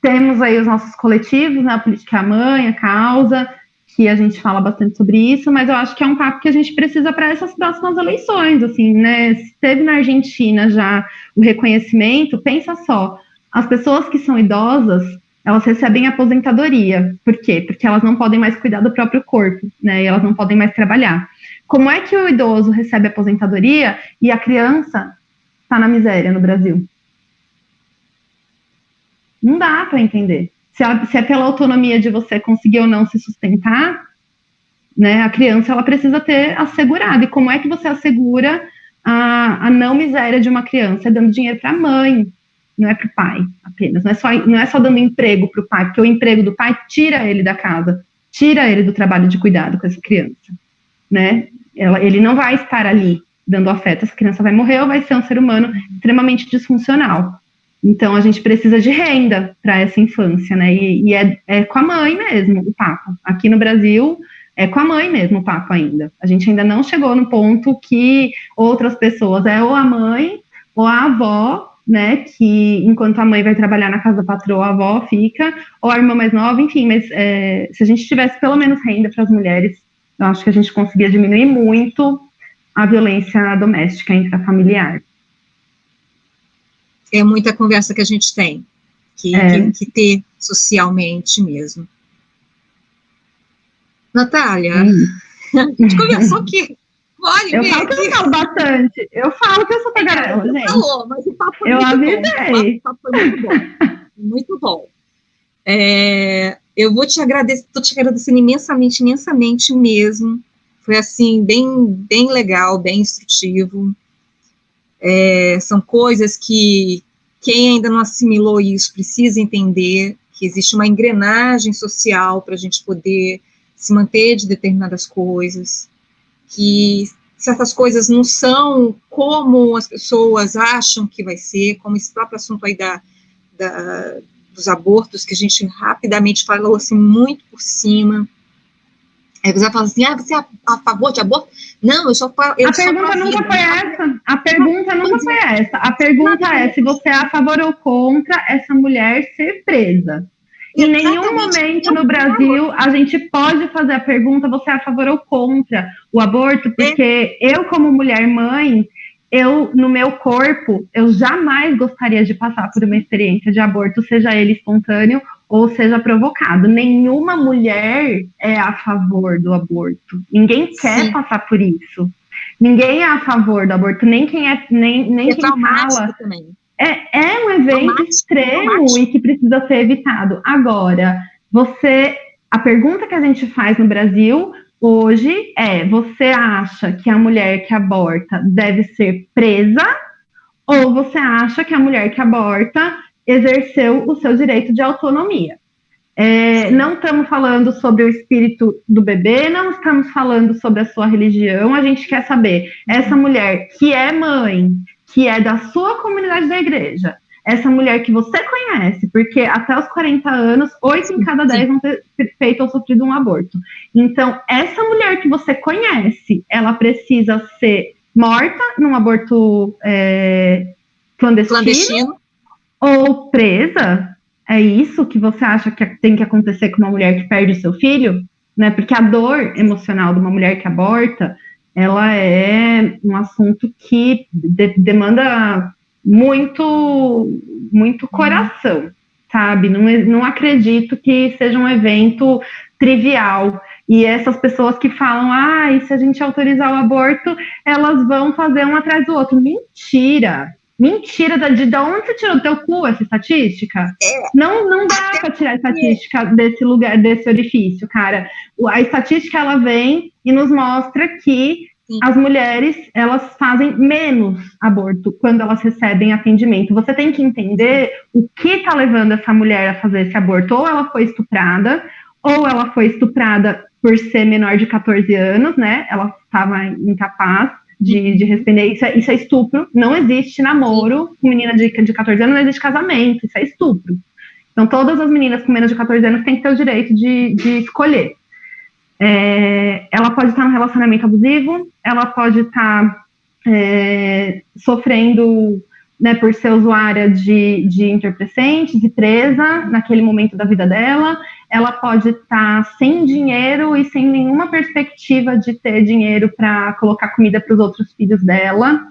Temos aí os nossos coletivos, né, a Política é a Mãe, a Causa, que a gente fala bastante sobre isso, mas eu acho que é um papo que a gente precisa para essas próximas eleições, assim, né? Se teve na Argentina já o reconhecimento, pensa só, as pessoas que são idosas, elas recebem aposentadoria. Por quê? Porque elas não podem mais cuidar do próprio corpo, né? E elas não podem mais trabalhar. Como é que o idoso recebe aposentadoria e a criança está na miséria no Brasil? Não dá para entender. Se é pela autonomia de você conseguir ou não se sustentar, né, a criança ela precisa ter assegurado. E como é que você assegura a não miséria de uma criança? É dando dinheiro para a mãe, não é para o pai apenas. Não é só dando emprego para o pai, porque o emprego do pai tira ele da casa, tira ele do trabalho de cuidado com essa criança, né? Ele não vai estar ali dando afeto. Essa criança vai morrer ou vai ser um ser humano extremamente disfuncional. Então, a gente precisa de renda para essa infância, né? E é com a mãe mesmo o papo. Aqui no Brasil, é com a mãe mesmo o papo ainda. A gente ainda não chegou no ponto que outras pessoas, ou a mãe ou a avó, né? Que enquanto a mãe vai trabalhar na casa da patroa, a avó fica, ou a irmã mais nova, enfim. Mas se a gente tivesse pelo menos renda para as mulheres, eu acho que a gente conseguia diminuir muito a violência doméstica intrafamiliar. É muita conversa que a gente tem que ter socialmente mesmo. Natália, a gente conversou aqui. Eu falo que eu falo bastante. Eu falo que eu sou tagarela, gente. Falou, mas o papo foi muito avisei. Bom. O papo foi muito bom. Muito bom. Eu vou te agradecer, estou te agradecendo imensamente mesmo. Foi, assim, bem legal, bem instrutivo. São coisas que quem ainda não assimilou isso precisa entender, que existe uma engrenagem social para a gente poder se manter de determinadas coisas, que certas coisas não são como as pessoas acham que vai ser, como esse próprio assunto aí dos abortos, que a gente rapidamente falou assim, muito por cima. Aí você fala assim, você é a favor de aborto? Não, eu sou a pergunta nunca foi essa. A pergunta nunca foi essa. A pergunta é se você é a favor ou contra essa mulher ser presa. Em nenhum momento no Brasil a gente pode fazer a pergunta, você é a favor ou contra o aborto, porque eu, como mulher mãe, no meu corpo, eu jamais gostaria de passar por uma experiência de aborto, seja ele espontâneo ou seja provocado. Nenhuma mulher é a favor do aborto. Ninguém quer passar por isso. Ninguém é a favor do aborto, nem quem nem quem fala. Também. É um evento extremo e que precisa ser evitado. Agora, a pergunta que a gente faz no Brasil hoje é: você acha que a mulher que aborta deve ser presa, ou você acha que a mulher que aborta exerceu o seu direito de autonomia? Não estamos falando sobre o espírito do bebê, não estamos falando sobre a sua religião. A gente quer saber, essa mulher que é mãe, que é da sua comunidade da igreja, essa mulher que você conhece, porque até os 40 anos, 8 em cada 10 vão ter feito ou sofrido um aborto. Então, essa mulher que você conhece, ela precisa ser morta num aborto clandestino ou presa? É isso que você acha que tem que acontecer com uma mulher que perde o seu filho? Né? Porque a dor emocional de uma mulher que aborta, ela é um assunto que demanda muito, muito coração, sabe? Não acredito que seja um evento trivial. E essas pessoas que falam, e se a gente autorizar o aborto, elas vão fazer um atrás do outro. Mentira! Mentira, de onde você tirou do teu cu essa estatística? Não dá para tirar a estatística desse lugar, desse orifício, cara. A estatística, ela vem e nos mostra que as mulheres, elas fazem menos aborto quando elas recebem atendimento. Você tem que entender o que está levando essa mulher a fazer esse aborto. Ou ela foi estuprada por ser menor de 14 anos, né? Ela estava incapaz de responder. Isso é estupro. Não existe namoro com menina de 14 anos, não existe casamento. Isso é estupro. Então, todas as meninas com menos de 14 anos têm que ter o direito de escolher. Ela pode estar num relacionamento abusivo, ela pode estar sofrendo, né, por ser usuária de entorpecentes e presa naquele momento da vida dela. Ela pode estar sem dinheiro e sem nenhuma perspectiva de ter dinheiro para colocar comida para os outros filhos dela.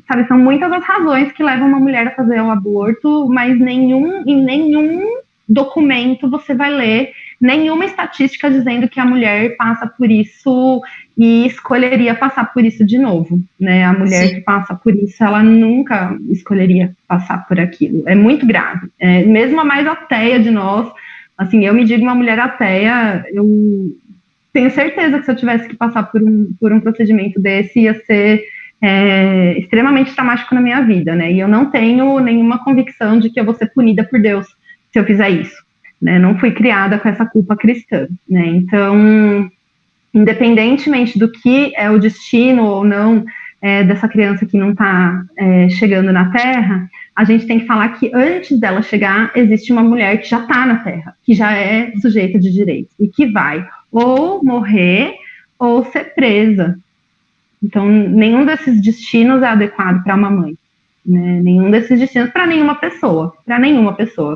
Sabe, são muitas as razões que levam uma mulher a fazer o aborto, mas em nenhum documento você vai ler nenhuma estatística dizendo que a mulher passa por isso e escolheria passar por isso de novo, né? A mulher que passa por isso, ela nunca escolheria passar por aquilo. É muito grave. Mesmo a mais ateia de nós, assim, eu me digo uma mulher ateia, eu tenho certeza que se eu tivesse que passar por um procedimento desse, ia ser extremamente traumático na minha vida, né? E eu não tenho nenhuma convicção de que eu vou ser punida por Deus se eu fizer isso. Né, não fui criada com essa culpa cristã, né? Então, independentemente do que é o destino ou não dessa criança que não está chegando na Terra, a gente tem que falar que antes dela chegar, existe uma mulher que já está na Terra, que já é sujeita de direitos, e que vai ou morrer ou ser presa. Então, nenhum desses destinos é adequado para uma mãe. Né, nenhum desses destinos para nenhuma pessoa,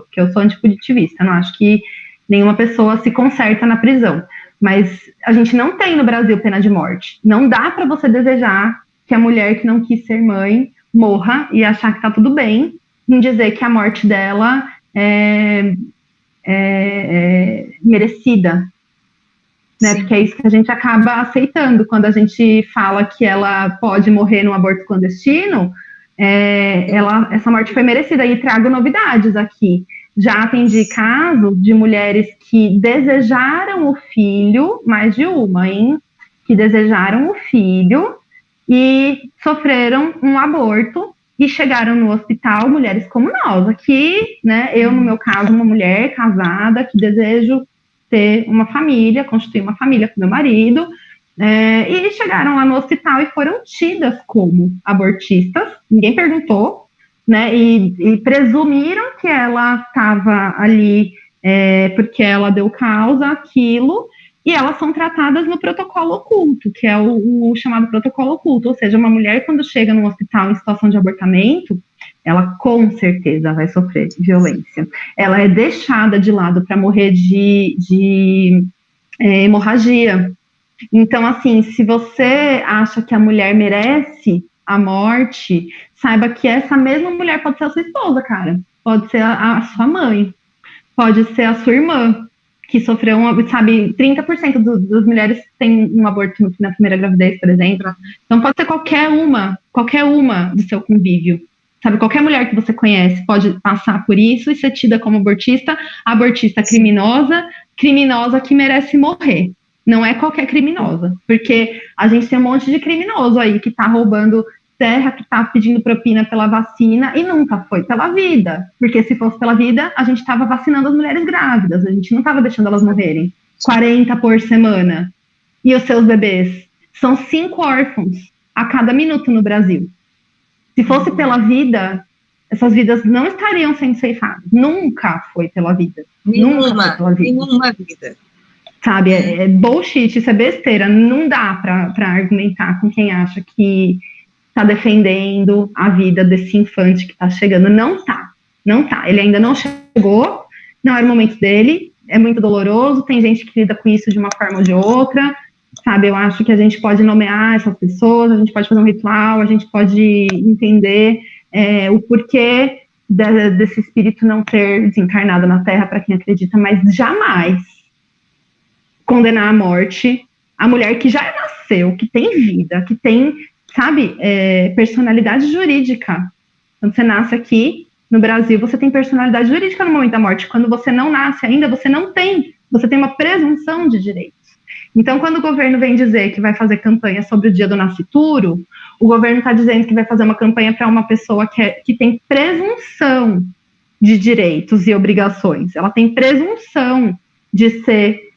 porque eu sou antipunitivista, não acho que nenhuma pessoa se conserta na prisão, mas a gente não tem no Brasil pena de morte. Não dá para você desejar que a mulher que não quis ser mãe morra e achar que está tudo bem, em dizer que a morte dela é merecida, né? Porque é isso que a gente acaba aceitando quando a gente fala que ela pode morrer num aborto clandestino. Essa morte foi merecida. E trago novidades aqui. Já atendi casos de mulheres que desejaram o filho, mais de uma, hein? Que desejaram o filho e sofreram um aborto e chegaram no hospital, mulheres como nós aqui, né? Eu, no meu caso, uma mulher casada que desejo ter uma família, constituir uma família com meu marido. E chegaram lá no hospital e foram tidas como abortistas, ninguém perguntou, né, e presumiram que ela estava ali porque ela deu causa àquilo, e elas são tratadas no protocolo oculto, que é o chamado protocolo oculto, ou seja, uma mulher quando chega num hospital em situação de abortamento, ela com certeza vai sofrer violência, ela é deixada de lado para morrer de hemorragia. Então, assim, se você acha que a mulher merece a morte, saiba que essa mesma mulher pode ser a sua esposa, cara. Pode ser a sua mãe. Pode ser a sua irmã, que sofreu sabe, 30% das mulheres têm um aborto na primeira gravidez, por exemplo. Então, pode ser qualquer uma do seu convívio. sabe? Qualquer mulher que você conhece pode passar por isso e ser tida como abortista criminosa, criminosa que merece morrer. Não é qualquer criminosa, porque a gente tem um monte de criminoso aí que tá roubando terra, que tá pedindo propina pela vacina e nunca foi pela vida, porque se fosse pela vida, a gente tava vacinando as mulheres grávidas, a gente não tava deixando elas morrerem. 40 por semana. E os seus bebês? São 5 órfãos a cada minuto no Brasil. Se fosse pela vida, essas vidas não estariam sendo ceifadas. Nunca foi pela vida. Nunca foi pela vida. Nenhuma vida. Sabe, é bullshit, isso é besteira. Não dá para argumentar com quem acha que está defendendo a vida desse infante que está chegando. Não tá. Ele ainda não chegou, não era o momento dele, é muito doloroso, tem gente que lida com isso de uma forma ou de outra, sabe? Eu acho que a gente pode nomear essas pessoas, a gente pode fazer um ritual, a gente pode entender o porquê desse espírito não ter desencarnado na Terra para quem acredita, mas jamais condenar à morte a mulher que já nasceu, que tem vida, que tem, sabe, personalidade jurídica. Quando você nasce aqui no Brasil, você tem personalidade jurídica no momento da morte. Quando você não nasce ainda, você não tem. Você tem uma presunção de direitos. Então, quando o governo vem dizer que vai fazer campanha sobre o dia do nascituro, o governo está dizendo que vai fazer uma campanha para uma pessoa que tem presunção de direitos e obrigações. Ela tem presunção de ser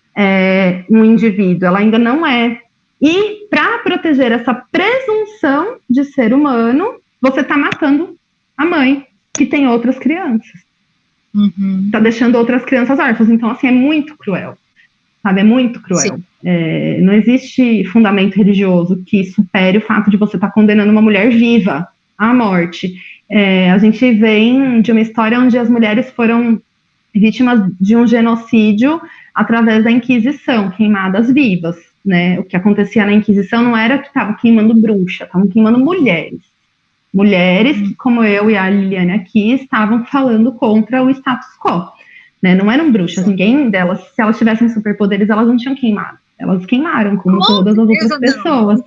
um indivíduo. Ela ainda não é. E, para proteger essa presunção de ser humano, você está matando a mãe, que tem outras crianças. Está deixando outras crianças órfãs. Então, assim, é muito cruel. Sabe? É muito cruel. Não existe fundamento religioso que supere o fato de você estar condenando uma mulher viva à morte. A gente vem de uma história onde as mulheres foram vítimas de um genocídio através da Inquisição, queimadas vivas, né? O que acontecia na Inquisição não era que estavam queimando bruxa, estavam queimando mulheres. Mulheres que, como eu e a Liliane aqui, estavam falando contra o status quo. Né? Não eram bruxas, ninguém delas, se elas tivessem superpoderes, elas não tinham queimado. Elas queimaram, como todas as outras pessoas.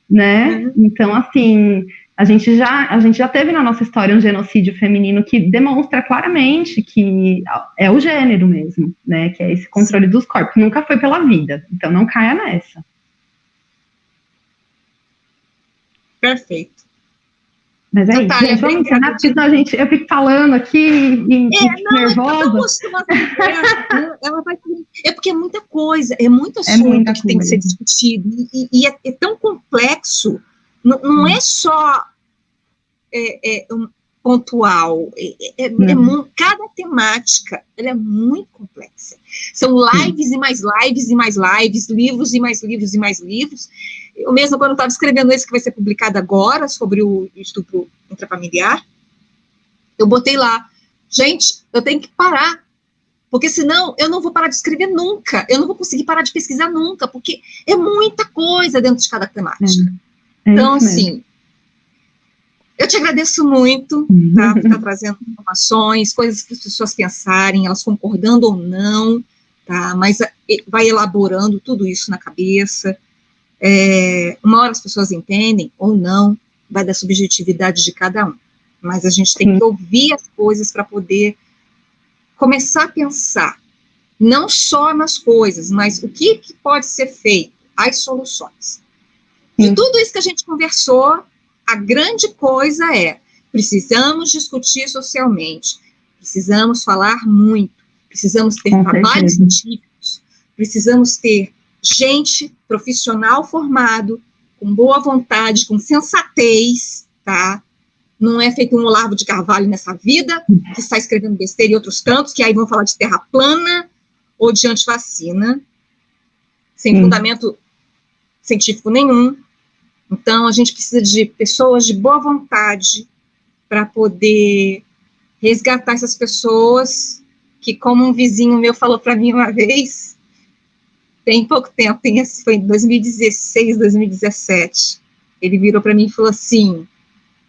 Né? Então, assim, a gente já teve na nossa história um genocídio feminino que demonstra claramente que é o gênero mesmo, né? Que é esse controle dos corpos. Nunca foi pela vida, então não caia nessa. Perfeito. Mas é isso, gente, vamos encerrar, porque senão eu fico falando aqui e nervosa. Porque é muita coisa, é muito assunto que tem que ser discutido, e é tão complexo, não é só pontual, cada temática, ela é muito complexa. São lives e mais lives e mais lives, livros e mais livros e mais livros. Eu mesmo, quando estava escrevendo esse que vai ser publicado agora, sobre o estupro intrafamiliar, eu botei lá, gente, eu tenho que parar, porque senão eu não vou parar de escrever nunca, eu não vou conseguir parar de pesquisar nunca, porque é muita coisa dentro de cada temática. Então, assim, eu te agradeço muito, tá, por estar trazendo informações, coisas que as pessoas pensarem, elas concordando ou não, tá, mas vai elaborando tudo isso na cabeça. Uma hora as pessoas entendem ou não, vai da subjetividade de cada um, mas a gente tem que ouvir as coisas para poder começar a pensar, não só nas coisas, mas o que pode ser feito, as soluções. De tudo isso que a gente conversou, a grande coisa precisamos discutir socialmente, precisamos falar muito, precisamos ter trabalhos científicos, precisamos ter gente profissional formado, com boa vontade, com sensatez, tá? Não é feito um Olavo de Carvalho nessa vida, que está escrevendo besteira em outros cantos, que aí vão falar de terra plana ou de antivacina, sem fundamento científico nenhum. Então, a gente precisa de pessoas de boa vontade para poder resgatar essas pessoas que, como um vizinho meu falou para mim uma vez, tem pouco tempo, foi em 2016, 2017, ele virou para mim e falou assim,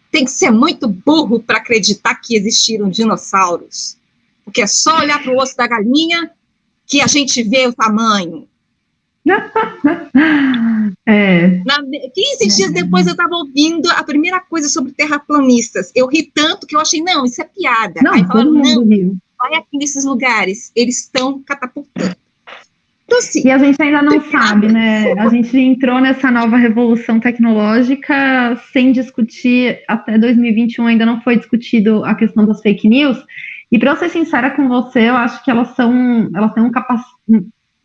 tem que ser muito burro para acreditar que existiram dinossauros, porque é só olhar para o osso da galinha que a gente vê o tamanho. 15 dias depois eu estava ouvindo a primeira coisa sobre terraplanistas. Eu ri tanto que eu achei, não, isso é piada. Não, aí falaram, todo mundo riu. Vai aqui nesses lugares, eles estão catapultando. Então, assim, e a gente ainda não sabe, né? A gente entrou nessa nova revolução tecnológica sem discutir, até 2021 ainda não foi discutido a questão das fake news. E para eu ser sincera com você, eu acho que elas têm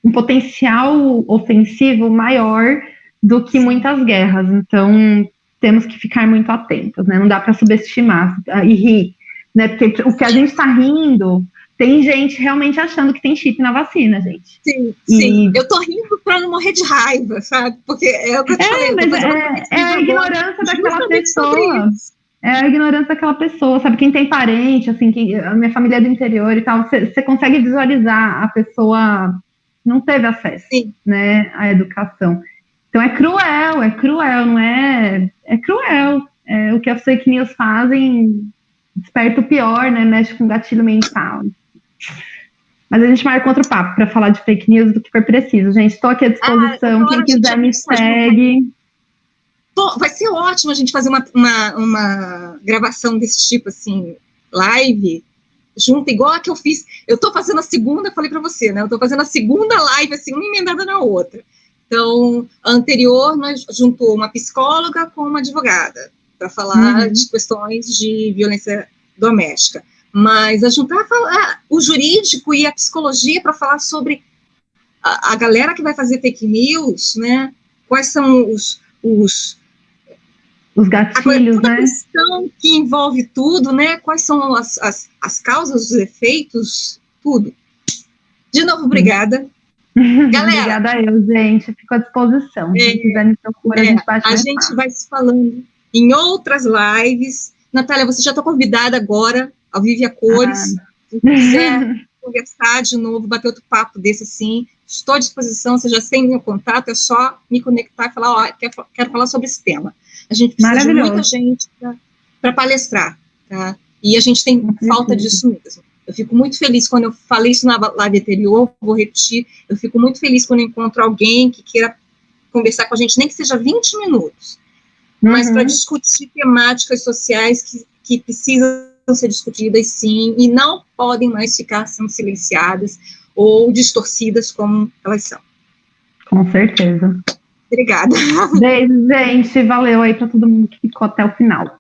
um potencial ofensivo maior do que muitas guerras. Então, temos que ficar muito atentos, né? Não dá para subestimar e rir, né? Porque o que a gente está rindo, tem gente realmente achando que tem chip na vacina, gente. Sim. Eu tô rindo para não morrer de raiva, sabe? Porque é o que eu te falei. Mas é a ignorância daquela pessoa. É a ignorância daquela pessoa, sabe? Quem tem parente, assim, a minha família é do interior e tal, você consegue visualizar a pessoa não teve acesso, né, à educação. Então é cruel, não é? É cruel. O que as fake news fazem desperta o pior, né? Mexe com gatilho mental. Mas a gente marca outro papo para falar de fake news do que for preciso. Gente, estou aqui à disposição. Quem quiser me segue. Vai ser ótimo a gente fazer uma gravação desse tipo, assim, live, junto, igual a que eu fiz. Eu estou fazendo a segunda, falei para você, né? Eu estou fazendo a segunda live, assim, uma emendada na outra. Então, a anterior, nós juntou uma psicóloga com uma advogada para falar de questões de violência doméstica. Mas a juntar o jurídico e a psicologia para falar sobre a galera que vai fazer fake news, né? Quais são os gatilhos, toda né? A questão que envolve tudo, né? Quais são as causas, os efeitos, tudo. De novo, obrigada. Galera, obrigada eu, gente. Fico à disposição. Se quiser me procurar, a gente vai se falando em outras lives. Natália, você já está convidada agora ao Vive a Cores. Se quiser conversar de novo, bater outro papo desse assim, estou à disposição. Você já tem meu contato, é só me conectar e falar, quero falar sobre esse tema. A gente precisa de muita gente para palestrar, tá? E a gente tem falta disso mesmo. Eu fico muito feliz quando eu falei isso na live anterior, vou repetir, eu fico muito feliz quando eu encontro alguém que queira conversar com a gente, nem que seja 20 minutos, mas para discutir temáticas sociais que precisam ser discutidas, sim, e não podem mais ficar sendo silenciadas ou distorcidas como elas são. Com certeza. Obrigada. Beijo, gente. Valeu aí para todo mundo que ficou até o final.